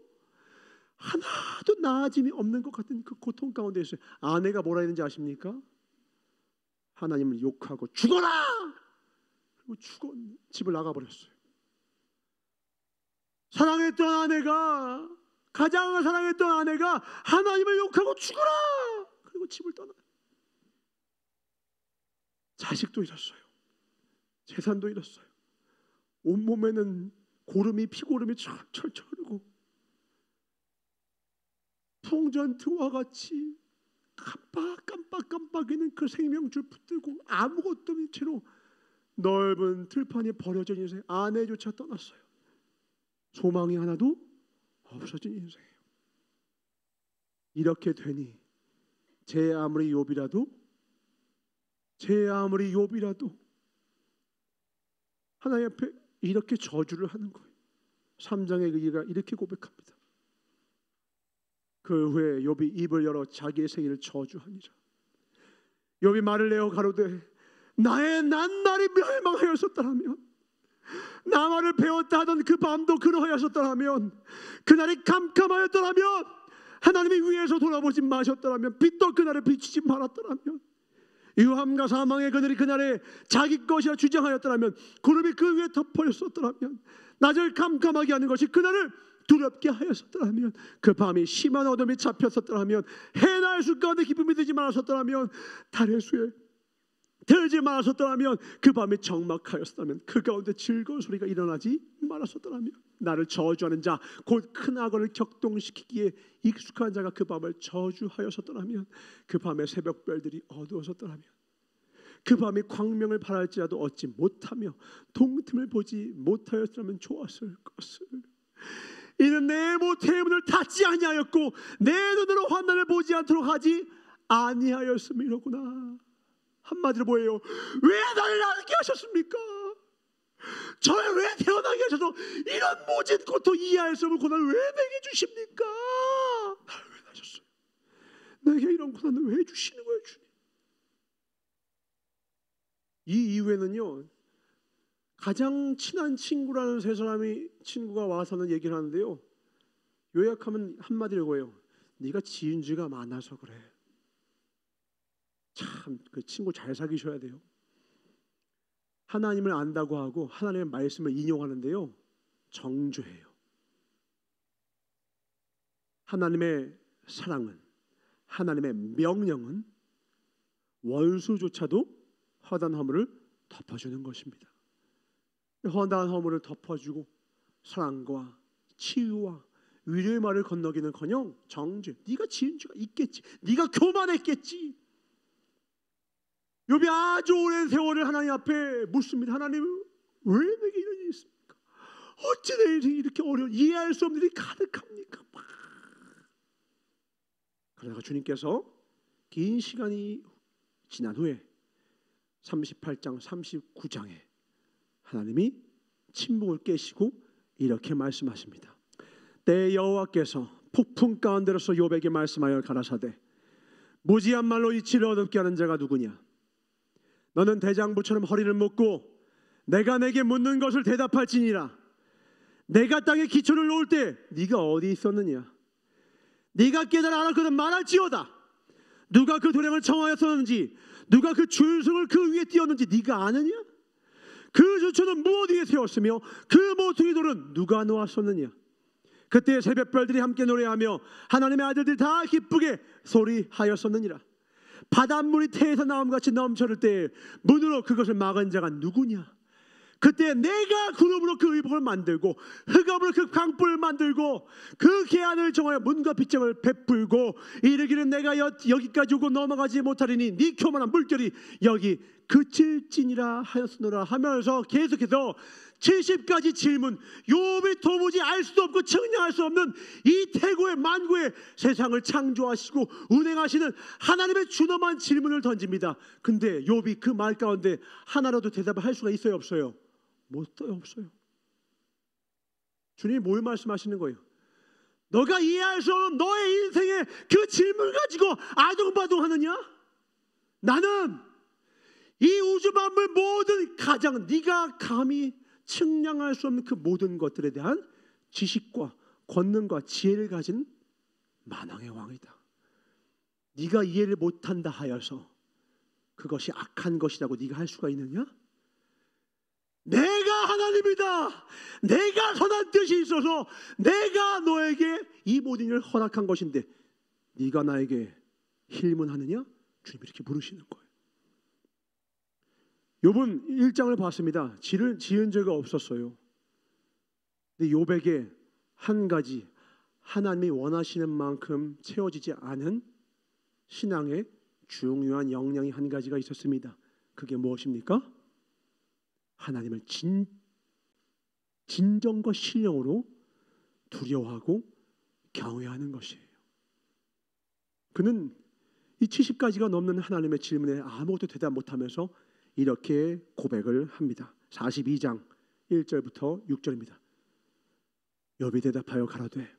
하나도 나아짐이 없는 것 같은 그 고통 가운데 있어요. 아내가 뭐라 했는지 아십니까? 하나님을 욕하고 죽어라! 그리고 집을 나가버렸어요. 사랑했던 아내가, 가장 사랑했던 아내가 하나님을 욕하고 죽어라, 그리고 집을 떠나요. 자식도 잃었어요. 재산도 잃었어요. 온몸에는 고름이, 피고름이 철철 흐르고 풍전트와 같이 깜빡깜빡이는 그 생명줄 붙들고 아무것도 없는 채로 넓은 들판에 버려져 있는 인생, 아내조차 떠났어요. 소망이 하나도 없어진 인생이에요. 이렇게 되니 제 아무리 욥이라도 하나님 앞에 이렇게 저주를 하는 거예요. 3장의 의가 이렇게 고백합니다. 그 후에 욥이 입을 열어 자기의 생일을 저주하니라. 욥이 말을 내어 가로되 나의 낱날이 멸망하였었더라면, 나만을 배웠다 하던 그 밤도 그러하였었더라면, 그날이 캄캄하였더라면, 하나님이 위에서 돌아보지 마셨더라면, 빛도 그날에 비치지 말았더라면, 유함과 사망의 그늘이 그날에 자기 것이라 주장하였더라면, 구름이 그 위에 덮어졌었더라면, 낮을 캄캄하게 하는 것이 그날을 두렵게 하였었더라면, 그 밤이 심한 어둠이 잡혔었더라면, 해날 수 가운데 기쁨이 들지 말았었더라면, 달의 수에 들지 말았었더라면, 그 밤이 적막하였었다면, 그 가운데 즐거운 소리가 일어나지 말았었더라면, 나를 저주하는 자 곧 큰 악어를 격동시키기에 익숙한 자가 그 밤을 저주하였었더라면, 그 밤에 새벽별들이 어두웠었더라면, 그 밤이 광명을 바랄지라도 얻지 못하며 동틈을 보지 못하였더라면 좋았을 것을. 이는 내 모태의 문을 닫지 아니하였고 내 눈으로 환난을 보지 않도록 하지 아니하였음이로구나. 한마디로 뭐예요? 왜 나를 낳게 하셨습니까? 저를 왜 태어나게 하셔서 이런 모진 고통, 이해할 수 없는 고난을 왜 내게 주십니까? 나를 왜 낳으셨어요? 내게 이런 고난을 왜 주시는 거예요, 주님? 이 이후에는요, 가장 친한 친구라는 세 사람이 친구가 와서는 얘기를 하는데요, 요약하면 한마디로 이거예요. 네가 지은 죄가 많아서 그래. 참, 그 친구 잘 사귀셔야 돼요. 하나님을 안다고 하고 하나님의 말씀을 인용하는데요, 정죄해요. 하나님의 사랑은, 하나님의 명령은 원수조차도 허다한 허물을 덮어주는 것입니다. 허다한 허물을 덮어주고 사랑과 치유와 위로의 말을 건너기는커녕 정죄. 네가 지은 죄가 있겠지, 네가 교만했겠지. 욥이 아주 오랜 세월을 하나님 앞에 묻습니다. 하나님, 왜 내게 이런 일이 있습니까? 어찌 내 인생이 이렇게 어려운, 이해할 수 없는 일이 가득합니까? 그러다가 주님께서 긴 시간이 지난 후에 38장 39장에 하나님이 침묵을 깨시고 이렇게 말씀하십니다. 때 여호와께서 폭풍 가운데로서 욥에게 말씀하여 가라사대 무지한 말로 이치를 어둡게 하는 자가 누구냐? 너는 대장부처럼 허리를 묶고 내가 내게 묻는 것을 대답할지니라. 내가 땅에 기초를 놓을 때 네가 어디 있었느냐? 네가 깨달아 알았거든 말할지어다. 누가 그 도량을 청하였었는지, 누가 그 줄성을 그 위에 띄었는지 네가 아느냐? 그 주초는 무엇 위에 세웠으며 그 모퉁이 돌은 누가 놓았었느냐? 그때 새벽별들이 함께 노래하며 하나님의 아들들이 다 기쁘게 소리하였었느니라. 바닷물이 태에서 나옴같이 넘쳐를 때 문으로 그것을 막은 자가 누구냐? 그때 내가 구름으로 그 의복을 만들고 흑암으로 그 강불을 만들고 그 계안을 정하여 문과 빗장을 베풀고 이르기를 내가 여기까지 오고 넘어가지 못하리니 네 교만한 물결이 여기 그칠지니라 하였으노라 하면서 계속해서 70가지 질문, 욥이 도무지 알 수도 없고 측량할 수 없는 이 태고의 만고의 세상을 창조하시고 운행하시는 하나님의 준엄한 질문을 던집니다. 근데 욥이 그 말 가운데 하나라도 대답을 할 수가 있어요, 없어요? 없어요. 주님이 뭘 말씀하시는 거예요? 너가 이해할 수 없는 너의 인생의 그 질문을 가지고 아둥바둥하느냐? 나는 이 우주 만물 모든 가장 네가 감히 측량할 수 없는 그 모든 것들에 대한 지식과 권능과 지혜를 가진 만왕의 왕이다. 네가 이해를 못한다 하여서 그것이 악한 것이라고 네가 할 수가 있느냐? 내가 하나님이다. 내가 선한 뜻이 있어서 내가 너에게 이 모든 일을 허락한 것인데 네가 나에게 힐문하느냐? 주님이 이렇게 물으시는 거예요. 욥은 1장을 봤습니다. 지은 죄가 없었어요. 근데 욥에게 한 가지 하나님이 원하시는 만큼 채워지지 않은 신앙의 중요한 역량이 한 가지가 있었습니다. 그게 무엇입니까? 하나님을 진정과 신령으로 두려워하고 경외하는 것이에요. 그는 이 70가지가 넘는 하나님의 질문에 아무것도 대답 못하면서 이렇게 고백을 합니다. 42장 1절부터 6절입니다. 욥이 대답하여 가라되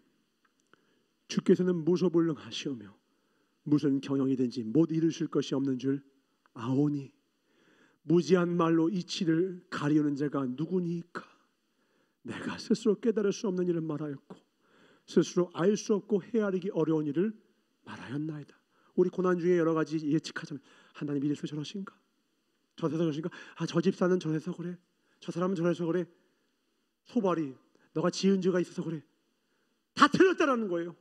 주께서는 무소불능하시오며 무슨 경영이든지 못 이루실 것이 없는 줄 아오니 무지한 말로 이치를 가리우는 자가 누구니까? 내가 스스로 깨달을 수 없는 일을 말하였고 스스로 알 수 없고 헤아리기 어려운 일을 말하였나이다. 우리 고난 중에 여러 가지 예측하자면 하나님 이래서 저러신가? 저래서 저러신가? 저 집사는 저래서 그래. 저 사람은 저래서 그래. 소발이 너가 지은 죄가 있어서 그래. 다 틀렸다라는 거예요.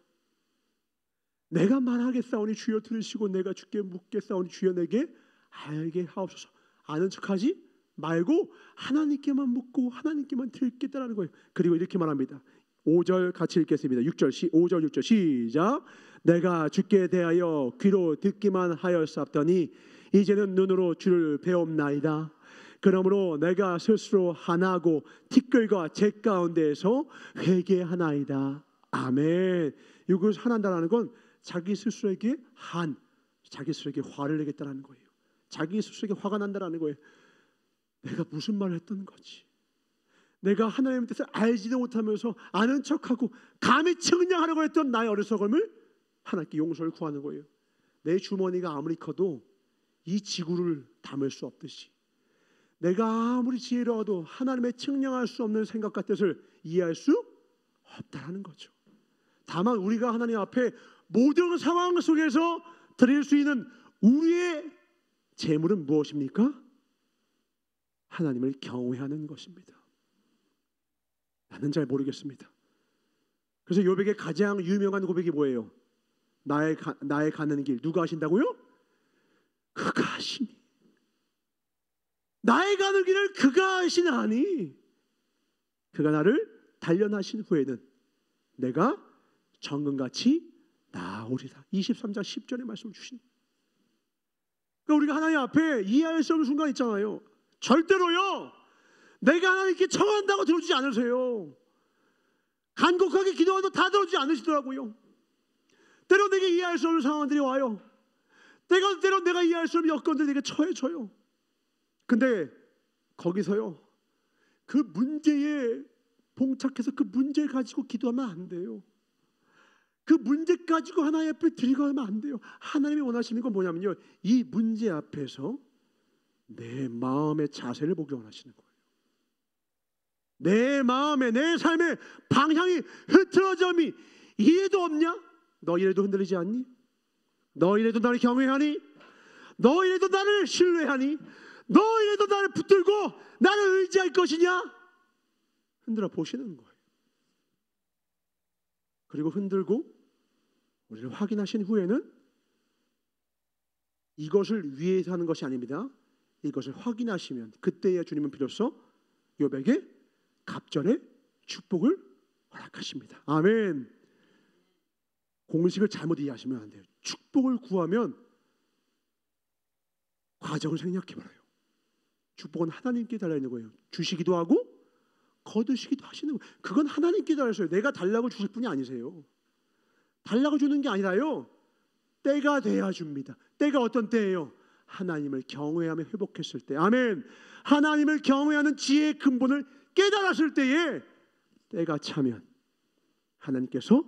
내가 말하겠사오니 주여 들으시고 내가 주께 묻겠사오니 주여 내게 알게 하옵소서. 아는 척하지 말고 하나님께만 묻고 하나님께만 듣겠다라는 거예요. 그리고 이렇게 말합니다. 5절 같이 읽겠습니다. 5절 6절 시작. 내가 주께 대하여 귀로 듣기만 하였사옵더니 이제는 눈으로 주를 배옵나이다. 그러므로 내가 스스로 하나고 티끌과 재 가운데에서 회개하나이다. 아멘. 이것을 하나한다라는 건 자기 스스로에게 자기 스스로에게 화를 내겠다라는 거예요. 자기 스스로에게 화가 난다라는 거예요. 내가 무슨 말을 했던 거지? 내가 하나님의 뜻을 알지도 못하면서 아는 척하고 감히 측량하려고 했던 나의 어리석음을 하나님께 용서를 구하는 거예요. 내 주머니가 아무리 커도 이 지구를 담을 수 없듯이 내가 아무리 지혜로워도 하나님의 측량할 수 없는 생각과 뜻을 이해할 수 없다는 거죠. 다만 우리가 하나님 앞에 모든 상황 속에서 드릴 수 있는 우리의 재물은 무엇입니까? 하나님을 경외하는 것입니다. 나는 잘 모르겠습니다. 그래서 욥에게 가장 유명한 고백이 뭐예요? 나의 가는 길 누가 하신다고요? 그가 하시니. 나의 가는 길을 그가 하시나니 그가 나를 단련하신 후에는 내가 정금같이 나오리라. 23장 10절의 말씀을 주신. 그러니까 우리가 하나님 앞에 이해할 수 없는 순간 있잖아요. 절대로요 내가 하나님께 청한다고 들어주지 않으세요. 간곡하게 기도해도 다 들어주지 않으시더라고요. 때로 내게 이해할 수 없는 상황들이 와요. 때로 내가 이해할 수 없는 여건들이 내게 처해져요. 근데 거기서요 그 문제에 봉착해서 그 문제를 가지고 기도하면 안 돼요. 그 문제 가지고 하나님 앞에 드리고 하면 안 돼요. 하나님이 원하시는 건 뭐냐면요, 이 문제 앞에서 내 마음의 자세를 보기 원하시는 거예요. 내 마음에 내 삶의 방향이 흐트러짐이 이래도 없냐? 너 이래도 흔들리지 않니? 너 이래도 나를 경외하니? 너 이래도 나를 신뢰하니? 너 이래도 나를 붙들고 나를 의지할 것이냐? 흔들어 보시는 거예요. 그리고 흔들고 우리를 확인하신 후에는 이것을 위해서 하는 것이 아닙니다. 이것을 확인하시면 그때야 주님은 비로소 욥에게 갑절의 축복을 허락하십니다. 아멘. 공식을 잘못 이해하시면 안 돼요. 축복을 구하면 과정을 생략해버려요. 축복은 하나님께 달려있는 거예요. 주시기도 하고 거두시기도 하시는 거예요. 그건 하나님께 달려있어요. 내가 달라고 주실 분이 아니세요. 달라고 주는 게 아니라요, 때가 돼야 줍니다. 때가 어떤 때예요? 하나님을 경외하며 회복했을 때. 아멘. 하나님을 경외하는 지혜의 근본을 깨달았을 때에 때가 차면 하나님께서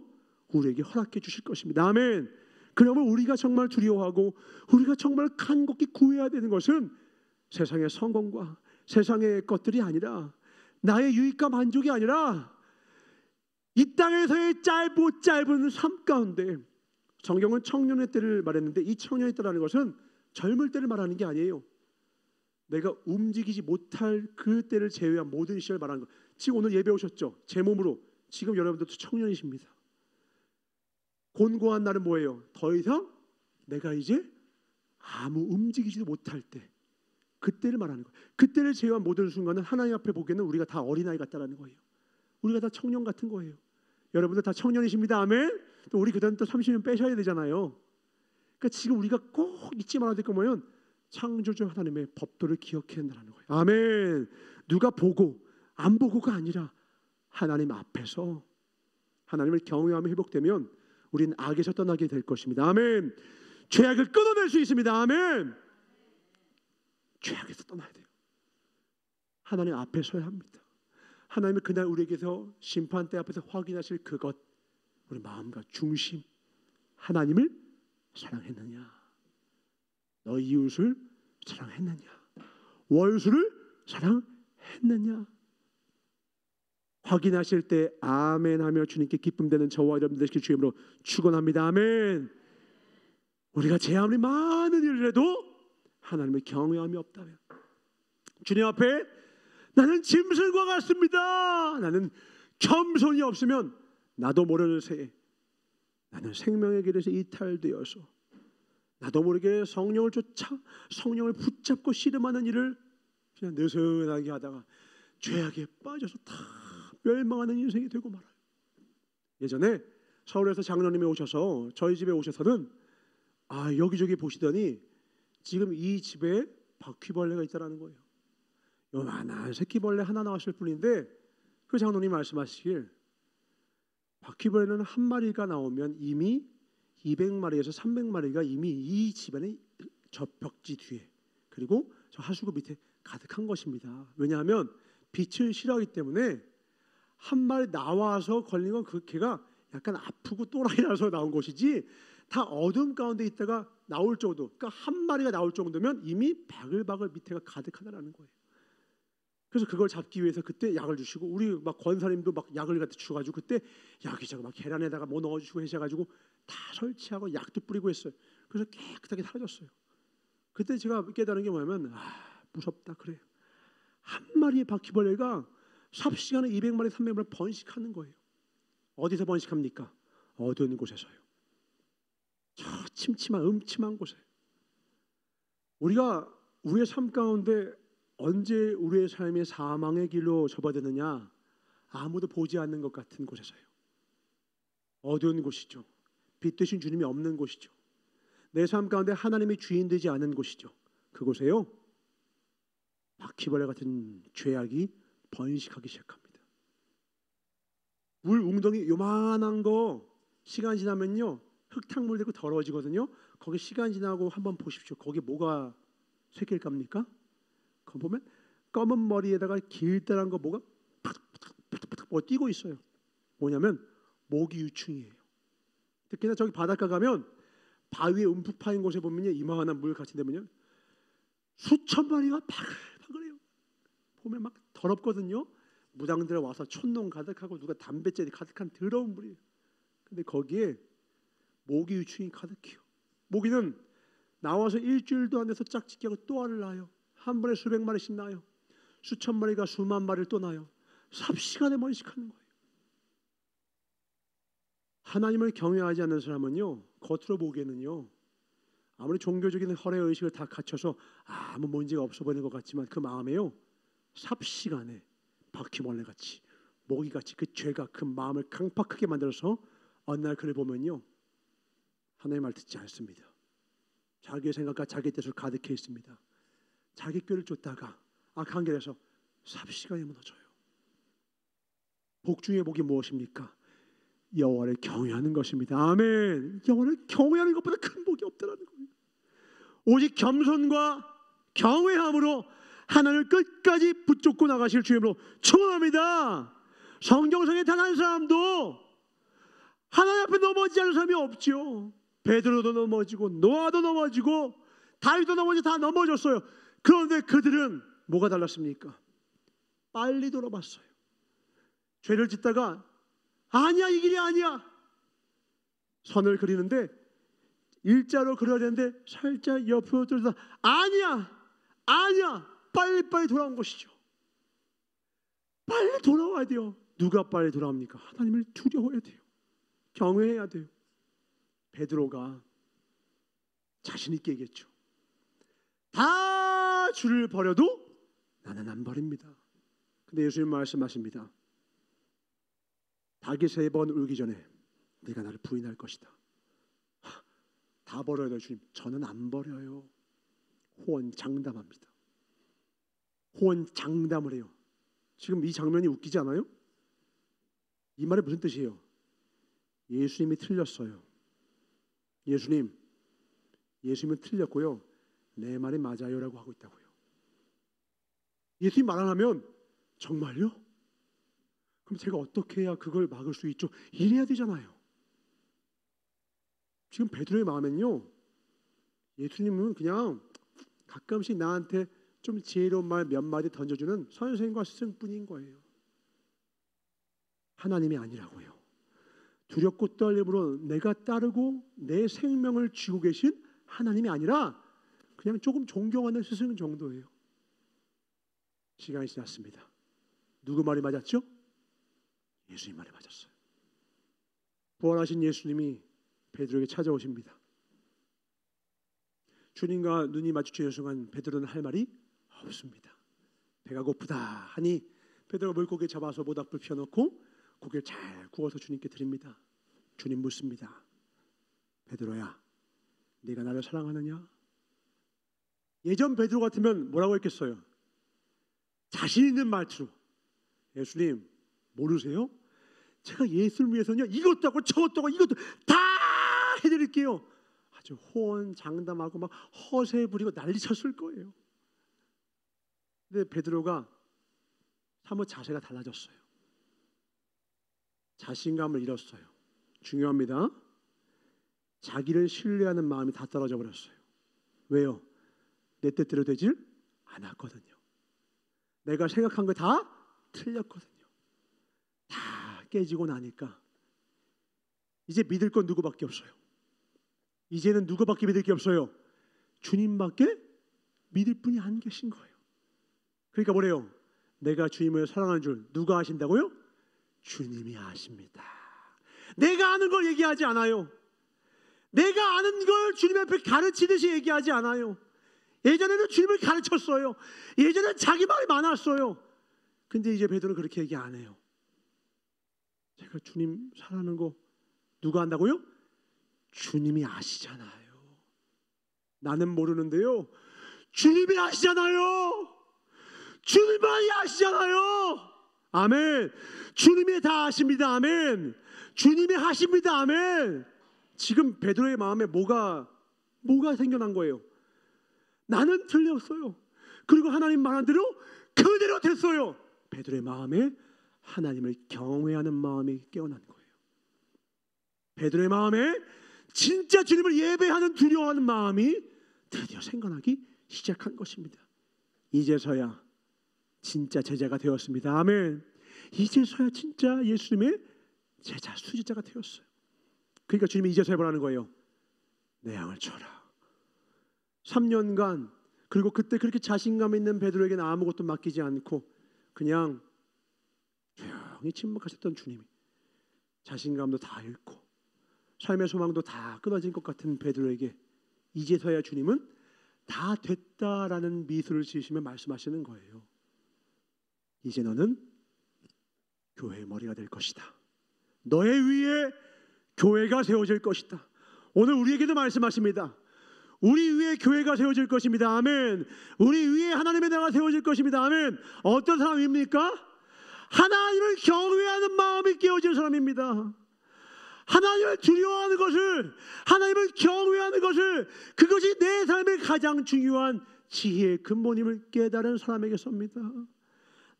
우리에게 허락해 주실 것입니다. 아멘. 그러면 우리가 정말 두려워하고 우리가 정말 간곡히 구해야 되는 것은 세상의 성공과 세상의 것들이 아니라, 나의 유익과 만족이 아니라 이 땅에서의 짧은 삶 가운데, 성경은 청년의 때를 말했는데 이 청년의 때라는 것은 젊을 때를 말하는 게 아니에요. 내가 움직이지 못할 그 때를 제외한 모든 시절을 말하는 것. 지금 오늘 예배 오셨죠? 제 몸으로 지금 여러분들도 청년이십니다. 곤고한 날은 뭐예요? 더 이상 내가 이제 아무 움직이지도 못할 때, 그때를 말하는 거예요. 그때를 제외한 모든 순간은 하나님 앞에 보기에는 우리가 다 어린아이 같다라는 거예요. 우리가 다 청년 같은 거예요. 여러분들 다 청년이십니다. 아멘. 또 우리 그다음 또 30년 빼셔야 되잖아요. 그러니까 지금 우리가 꼭 잊지 말아야 될 거 뭐냐면 창조주 하나님의 법도를 기억해야 한다는 거예요. 아멘. 누가 보고 안 보고가 아니라 하나님 앞에서 하나님을 경외하며 회복되면 우리는 악에서 떠나게 될 것입니다. 아멘. 죄악을 끊어낼 수 있습니다. 아멘. 죄악에서 떠나야 돼요. 하나님 앞에 서야 합니다. 하나님은 그날 우리에게서 심판대 앞에서 확인하실 그것, 우리 마음과 중심, 하나님을 사랑했느냐, 너 이웃을 사랑했느냐, 원수를 사랑했느냐 확인하실 때 아멘 하며 주님께 기쁨 되는 저와 여러분들 되시길 주님으로 축원합니다. 아멘. 우리가 제 아무리 많은 일을 해도 하나님을 경외함이 없다면, 주님 앞에 나는 짐승과 같습니다, 나는 겸손이 없으면 나도 모르는 새에 나는 생명의 길에서 이탈되어서 나도 모르게 성령을 쫓아 성령을 붙잡고 씨름하는 일을 그냥 느슨하게 하다가 죄악에 빠져서 다 멸망하는 인생이 되고 말아요. 예전에 서울에서 장로님이 오셔서 저희 집에 오셔서는 여기저기 보시더니 지금 이 집에 바퀴벌레가 있다라는 거예요. 요만한 새끼벌레 하나 나왔을 뿐인데 그 장로님이 말씀하시길 바퀴벌레는 한 마리가 나오면 이미 200마리에서 300마리가 이미 이 집안의 저 벽지 뒤에 그리고 저 하수구 밑에 가득한 것입니다. 왜냐하면 빛을 싫어하기 때문에 한 마리 나와서 걸린 건 그 개가 약간 아프고 또라이라서 나온 것이지 다 어둠 가운데 있다가 나올 정도, 그러니까 한 마리가 나올 정도면 이미 바글바글 밑에가 가득하다라는 거예요. 그래서 그걸 잡기 위해서 그때 약을 주시고, 우리 막 권사님도 막 약을 갖다 주셔가지고 그때 여기저기 막 계란에다가 뭐 넣어주시고 해셔가지고 다 설치하고 약도 뿌리고 했어요. 그래서 깨끗하게 사라졌어요. 그때 제가 깨달은 게 뭐냐면 무섭다 그래요. 한 마리의 바퀴벌레가 삽시간에 200마리 300마리 번식하는 거예요. 어디서 번식합니까? 어두운 곳에서요. 저 침침한 음침한 곳에. 우리가 우리의 삶 가운데 언제 우리의 삶의 사망의 길로 접어드느냐? 아무도 보지 않는 것 같은 곳에서요. 어두운 곳이죠. 빛 대신 주님이 없는 곳이죠. 내 삶 가운데 하나님이 주인 되지 않은 곳이죠. 그곳에요 바퀴벌레 같은 죄악이 번식하기 시작합니다. 물 웅덩이 요만한 거 시간 지나면요 흙탕물 되고 더러워지거든요. 거기 시간 지나고 한번 보십시오. 거기 뭐가 새길 겁니까? 거기 보면 검은 머리에다가 길다란 거 뭐가 팍팍팍팍 뭐 뛰고 있어요. 뭐냐면 모기 유충이에요. 특히나 저기 바닷가 가면 바위에 움푹 파인 곳에 보면요 이만한 물 같은 데 보면 수천 마리가 바글바글해요. 보면 막 더럽거든요. 무당들 와서 촌농 가득하고 누가 담뱃재리 가득한 더러운 물이에요. 근데 거기에 모기 유충이 가득해요. 모기는 나와서 일주일도 안 돼서 짝짓기 하고 또 알을 낳아요. 한 번에 수백 마리씩 낳아요. 수천 마리가 수만 마리를 또 낳아요. 삽시간에 번식하는 거예요. 하나님을 경외하지 않는 사람은요 겉으로 보기에는요 아무리 종교적인 허례의식을 다 갖춰서 아무 문제가 없어 보이는 것 같지만 그 마음에요 삽시간에 바퀴벌레같이 모기같이 그 죄가 그 마음을 강팍하게 만들어서 어느 날 그를 보면요 하나님 말 듣지 않습니다. 자기의 생각과 자기의 뜻으로 가득해 있습니다. 자기 꾀를 쫓다가 악한 길에서 삽시간에 무너져요. 복 중의 복이 무엇입니까? 여호와를 경외하는 것입니다. 아멘. 여호와를 경외하는 것보다 큰 복이 없다라는 거예요. 오직 겸손과 경외함으로 하나님을 끝까지 붙잡고 나가실 주님으로 축원합니다. 성경상에 단 한 사람도 하나님 앞에 넘어지지 않은 사람이 없죠. 베드로도 넘어지고 노아도 넘어지고 다윗도 넘어지고 다 넘어졌어요. 그런데 그들은 뭐가 달랐습니까? 빨리 돌아봤어요. 죄를 짓다가 아니야 이 길이 아니야 선을 그리는데 일자로 그려야 되는데 살짝 옆으로 들어서 아니야 빨리빨리 돌아온 것이죠. 빨리 돌아와야 돼요. 누가 빨리 돌아옵니까? 하나님을 두려워해야 돼요. 경외해야 돼요. 베드로가 자신 있게 얘기했죠. 다 주를 버려도 나는 안 버립니다. 근데 예수님 말씀하십니다. 닭이 3번 울기 전에 네가 나를 부인할 것이다. 다 버려야 돼요. 주님, 저는 안 버려요. 호언장담합니다. 호언장담을 해요. 지금 이 장면이 웃기지 않아요? 이 말이 무슨 뜻이에요? 예수님이 틀렸어요. 예수님은 틀렸고요, 내 말이 맞아요 라고 하고 있다고요. 예수님 말 안 하면 정말요? 그럼 제가 어떻게 해야 그걸 막을 수 있죠? 이래야 되잖아요. 지금 베드로의 마음엔요, 예수님은 그냥 가끔씩 나한테 좀 지혜로운 말 몇 마디 던져주는 선생과 스승뿐인 거예요. 하나님이 아니라고요. 두렵고 떨림으로 내가 따르고 내 생명을 쥐고 계신 하나님이 아니라 그냥 조금 존경하는 스승 정도예요. 시간이 지났습니다. 누구 말이 맞았죠? 예수님 말이 맞았어요. 부활하신 예수님이 베드로에게 찾아오십니다. 주님과 눈이 마주치는 순간 베드로는 할 말이 없습니다. 배가 고프다 하니 베드로가 물고기 잡아서 모닥불 피워놓고 고기를 잘 구워서 주님께 드립니다. 주님 묻습니다. 베드로야, 네가 나를 사랑하느냐? 예전 베드로 같으면 뭐라고 했겠어요? 자신 있는 말투로, 예수님 모르세요? 제가 예수를 위해서는요 이것도 하고 저것도 하고 이것도 다 해드릴게요. 아주 호언장담하고 막 허세 부리고 난리 쳤을 거예요. 근데 베드로가 사뭇 자세가 달라졌어요. 자신감을 잃었어요. 중요합니다. 자기를 신뢰하는 마음이 다 떨어져 버렸어요. 왜요? 내 뜻대로 되질 않았거든요. 내가 생각한 거 다 틀렸거든요. 다 깨지고 나니까 이제 믿을 건 누구밖에 없어요. 이제는 누구밖에 믿을 게 없어요? 주님밖에 믿을 분이 안 계신 거예요. 그러니까 뭐래요? 내가 주님을 사랑하는 줄 누가 아신다고요? 주님이 아십니다. 내가 아는 걸 얘기하지 않아요. 내가 아는 걸 주님 앞에 가르치듯이 얘기하지 않아요. 예전에는 주님을 가르쳤어요. 예전에는 자기 말이 많았어요. 근데 이제 베드로는 그렇게 얘기 안 해요. 제가 주님 사랑하는 거 누가 안다고요? 주님이 아시잖아요. 나는 모르는데요, 주님이 아시잖아요. 주님만이 아시잖아요. 아멘. 주님이 다 아십니다. 아멘. 주님이 하십니다. 아멘. 지금 베드로의 마음에 뭐가 생겨난 거예요? 나는 틀렸어요. 그리고 하나님 말한 대로 그대로 됐어요. 베드로의 마음에 하나님을 경외하는 마음이 깨어난 거예요. 베드로의 마음에 진짜 주님을 예배하는 두려워하는 마음이 드디어 생겨나기 시작한 것입니다. 이제서야 진짜 제자가 되었습니다. 아멘. 이제서야 진짜 예수님의 제자, 수제자가 되었어요. 그러니까 주님이 이제서야 뭐라는 거예요? 내 양을 쳐라. 3년간, 그리고 그때 그렇게 자신감 있는 베드로에게는 아무것도 맡기지 않고 그냥 조용히 침묵하셨던 주님이 자신감도 다 잃고 삶의 소망도 다 끊어진 것 같은 베드로에게 이제서야 주님은 다 됐다라는 미소를 지으시며 말씀하시는 거예요. 이제 너는 교회의 머리가 될 것이다. 너의 위에 교회가 세워질 것이다. 오늘 우리에게도 말씀하십니다. 우리 위에 교회가 세워질 것입니다. 아멘. 우리 위에 하나님의 나라가 세워질 것입니다. 아멘. 어떤 사람입니까? 하나님을 경외하는 마음이 깨어진 사람입니다. 하나님을 두려워하는 것을, 하나님을 경외하는 것을, 그것이 내 삶의 가장 중요한 지혜의 근본임을 깨달은 사람에게 섭니다.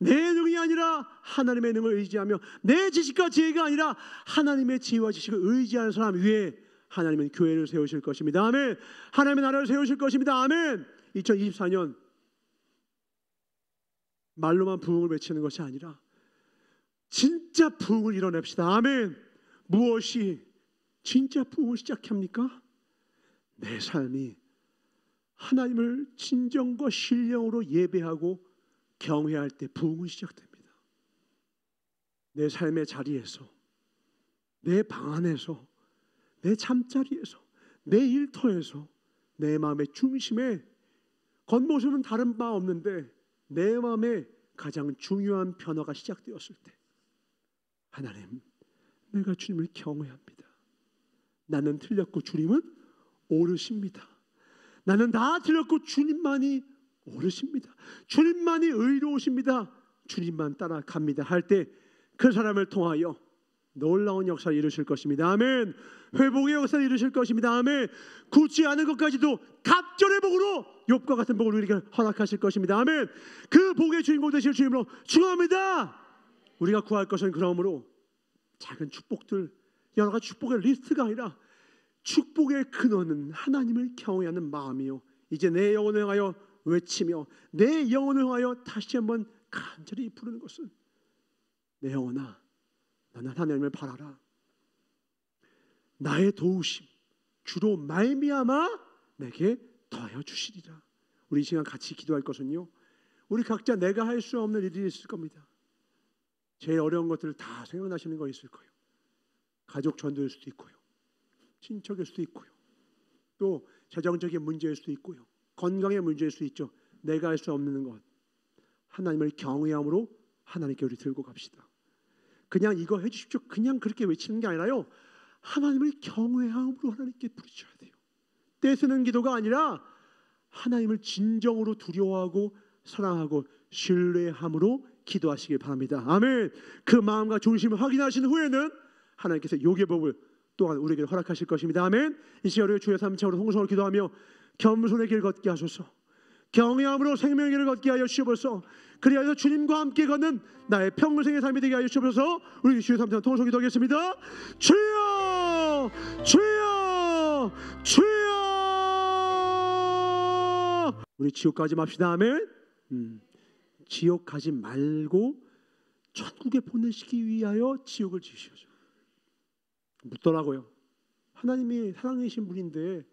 내 능이 아니라 하나님의 능을 의지하며 내 지식과 지혜가 아니라 하나님의 지혜와 지식을 의지하는 사람 위에 하나님은 교회를 세우실 것입니다. 아멘. 하나님의 나라를 세우실 것입니다. 아멘. 2024년 말로만 부흥을 외치는 것이 아니라 진짜 부흥을 이뤄냅시다. 아멘. 무엇이 진짜 부흥을 시작합니까? 내 삶이 하나님을 진정과 신령으로 예배하고 경외할 때 부흥은 시작됩니다. 내 삶의 자리에서, 내 방 안에서, 내 잠자리에서, 내 일터에서, 내 마음의 중심에 겉모습은 다른 바 없는데 내 마음에 가장 중요한 변화가 시작되었을 때, 하나님, 내가 주님을 경외합니다. 나는 틀렸고 주님은 옳으십니다. 나는 다 틀렸고 주님만이 옳으십니다. 주님만이 의로우십니다. 주님만 따라갑니다 할 때 그 사람을 통하여 놀라운 역사를 이루실 것입니다. 아멘. 회복의 역사를 이루실 것입니다. 아멘. 굳지 않은 것까지도 갑절의 복으로 욥과 같은 복을 우리에게 허락하실 것입니다. 아멘. 그 복의 주인공 되실 주님으로 축원합니다. 우리가 구할 것은 그러므로 작은 축복들, 여러 가지 축복의 리스트가 아니라 축복의 근원은 하나님을 경외하는 마음이요, 이제 내 영혼을 향하여 외치며 내 영혼을 향하여 다시 한번 간절히 부르는 것은, 내 영혼아, 너는 하나님을 바라라. 나의 도우심 주로 말미암아 내게 더하여 주시리라. 우리 이 시간 같이 기도할 것은요, 우리 각자 내가 할 수 없는 일이 있을 겁니다. 제일 어려운 것들을 다 생각나시는 거 있을 거예요. 가족 전도일 수도 있고요, 친척일 수도 있고요, 또 재정적인 문제일 수도 있고요, 건강의 문제일 수도 있죠. 내가 할 수 없는 것, 하나님을 경외함으로 하나님께 우리 들고 갑시다. 그냥 이거 해주십시오, 그냥 그렇게 외치는 게 아니라요, 하나님을 경외함으로 하나님께 부르셔야 돼요. 떼쓰는 기도가 아니라 하나님을 진정으로 두려워하고 사랑하고 신뢰함으로 기도하시길 바랍니다. 아멘. 그 마음과 중심을 확인하신 후에는 하나님께서 요괴 복을 또한 우리에게 허락하실 것입니다. 아멘. 이 시간에 주의 삼창으로 통성으로 기도하며 겸손의 길 걷게 하소서. 경외함으로 생명의 길을 걷게 하여 주시옵소서. 그리하여 주님과 함께 걷는 나의 평생의 삶이 되게 하여 주시옵소서. 우리 주의 삼창 통성으로 기도하겠습니다. 주여, 주여, 주여. 우리 지옥 가지 맙시다. 아멘. 지옥 가지 말고 천국에 보내시기 위하여 지옥을 지으셔서 묻더라고요. 하나님이 사랑이신 분인데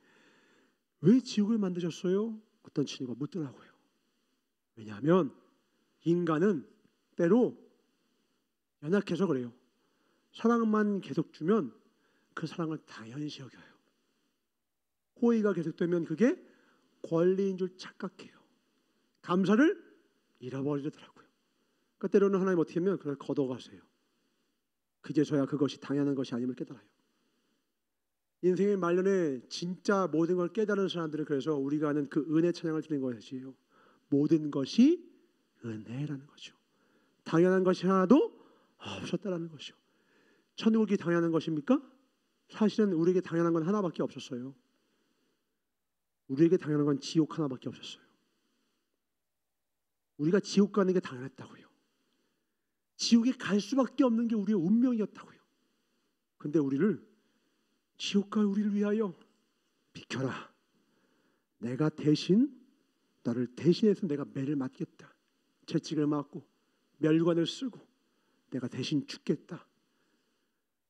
왜 지옥을 만드셨어요? 어떤 친구가 묻더라고요. 왜냐하면 인간은 때로 연약해서 그래요. 사랑만 계속 주면 그 사랑을 당연시 여겨요. 호의가 계속되면 그게 권리인 줄 착각해요. 감사를 잃어버리더라고요. 그러니까 때로는 하나님 어떻게 하면 그걸 걷어가세요. 그제서야 그것이 당연한 것이 아님을 깨달아요. 인생의 말년에 진짜 모든 걸 깨달은 사람들은 그래서 우리가 아는 그 은혜 찬양을 드리는 것이에요. 모든 것이 은혜라는 거죠. 당연한 것이 하나도 없었다라는 것이요. 천국이 당연한 것입니까? 사실은 우리에게 당연한 건 하나밖에 없었어요. 우리에게 당연한 건 지옥 하나밖에 없었어요. 우리가 지옥 가는 게 당연했다고요. 지옥에 갈 수밖에 없는 게 우리의 운명이었다고요. 근데 우리를 지옥 갈 우리를 위하여 비켜라. 내가 대신 너를 대신해서 내가 매를 맞겠다. 채찍을 맞고 멸관을 쓰고 내가 대신 죽겠다.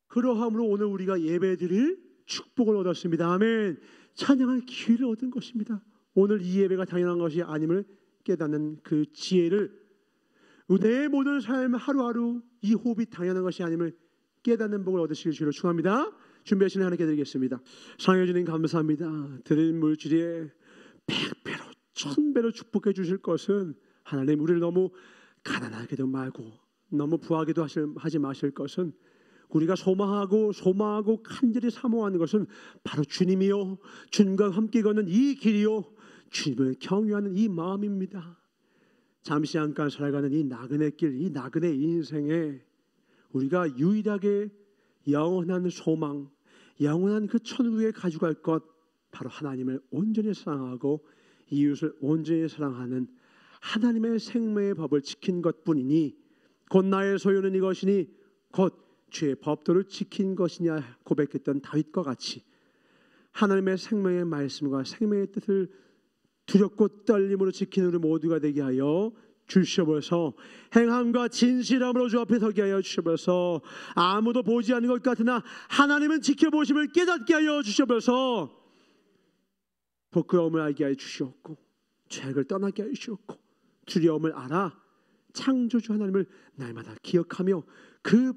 그러함으로 오늘 우리가 예배드릴 축복을 얻었습니다. 아멘. 찬양할 기회를 얻은 것입니다. 오늘 이 예배가 당연한 것이 아님을 깨닫는 그 지혜를, 내 모든 삶 하루하루 이 호흡이 당연한 것이 아님을 깨닫는 복을 얻으시길 주로 축원합니다. 준비하시는 하나님께 드리겠습니다. 상해 주님 감사합니다. 드린 물질에 100배로 1000배로 축복해 주실 것은 하나님, 우리를 너무 가난하게도 말고 너무 부하게도 하지 마실 것은, 우리가 소망하고 간절히 사모하는 것은 바로 주님이요, 주님과 함께 걷는 이 길이요, 주님을 경외하는 이 마음입니다. 잠시 잠깐 살아가는 이 나그네 길, 이 나그네 인생에 우리가 유일하게 영원한 소망, 영원한 그 천국에 가져갈 것, 바로 하나님을 온전히 사랑하고 이웃을 온전히 사랑하는 하나님의 생명의 법을 지킨 것뿐이니, 곧 나의 소유는 이것이니 곧 주의 법도를 지킨 것이냐 고백했던 다윗과 같이 하나님의 생명의 말씀과 생명의 뜻을 두렵고 떨림으로 지키는 우리 모두가 되게 하여 주시옵소서. 행함과 진실함으로 주 앞에 서게 하여 주시옵소서. 아무도 보지 않는 것 같으나 하나님은 지켜보심을 깨닫게 하여 주시옵소서. 부끄러움을 알게 하여 주시옵고 죄악을 떠나게 하여 주시옵고 두려움을 알아 창조주 하나님을 날마다 기억하며 그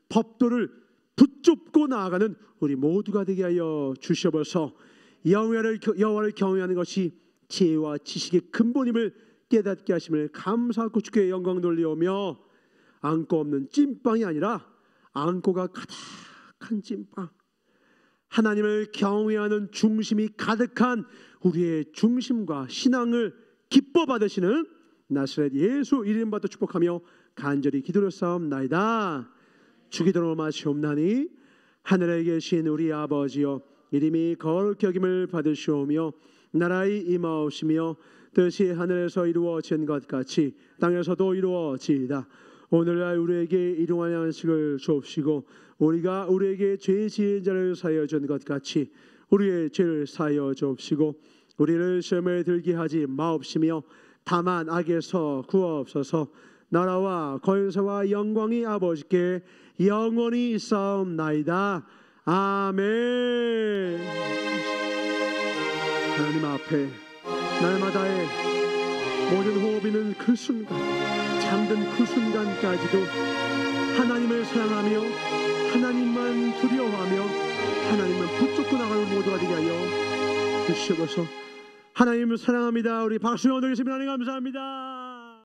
법도를 붙잡고 나아가는 우리 모두가 되게 하여 주시옵소서. 여호와를 경외하는 것이 지혜와 지식의 근본임을 깨닫게 하심을 감사하고 주께 영광 돌리오며, 앙고 없는 찐빵이 아니라 앙고가 가득한 찐빵, 하나님을 경외하는 중심이 가득한 우리의 중심과 신앙을 기뻐 받으시는 나사렛 예수 이름 받아 축복하며 간절히 기도드렸사옵나이다. 주기도로 마시옵나니 하늘에 계신 우리 아버지여, 이름이 거룩히 여김을 받으시오며 나라의 임하오시며 뜻이 하늘에서 이루어진 것 같이 땅에서도 이루어지이다. 오늘날 우리에게 일용할 양식을 주옵시고 우리가 우리에게 죄 지은 자를 사하여 준 것 같이 우리의 죄를 사하여 주옵시고 우리를 시험에 들게 하지 마옵시며 다만 악에서 구하옵소서. 나라와 권세와 영광이 아버지께 영원히 있사옵나이다. 아멘. 하나님 앞에 날마다의 모든 호흡이는 그 순간, 잠든 그 순간까지도 하나님을 사랑하며 하나님만 두려워하며 하나님만 붙잡고 나가는 모두가 되게 하여 주시옵소서. 하나님을 사랑합니다. 우리 박수로 드리겠습니다. 하나님 감사합니다.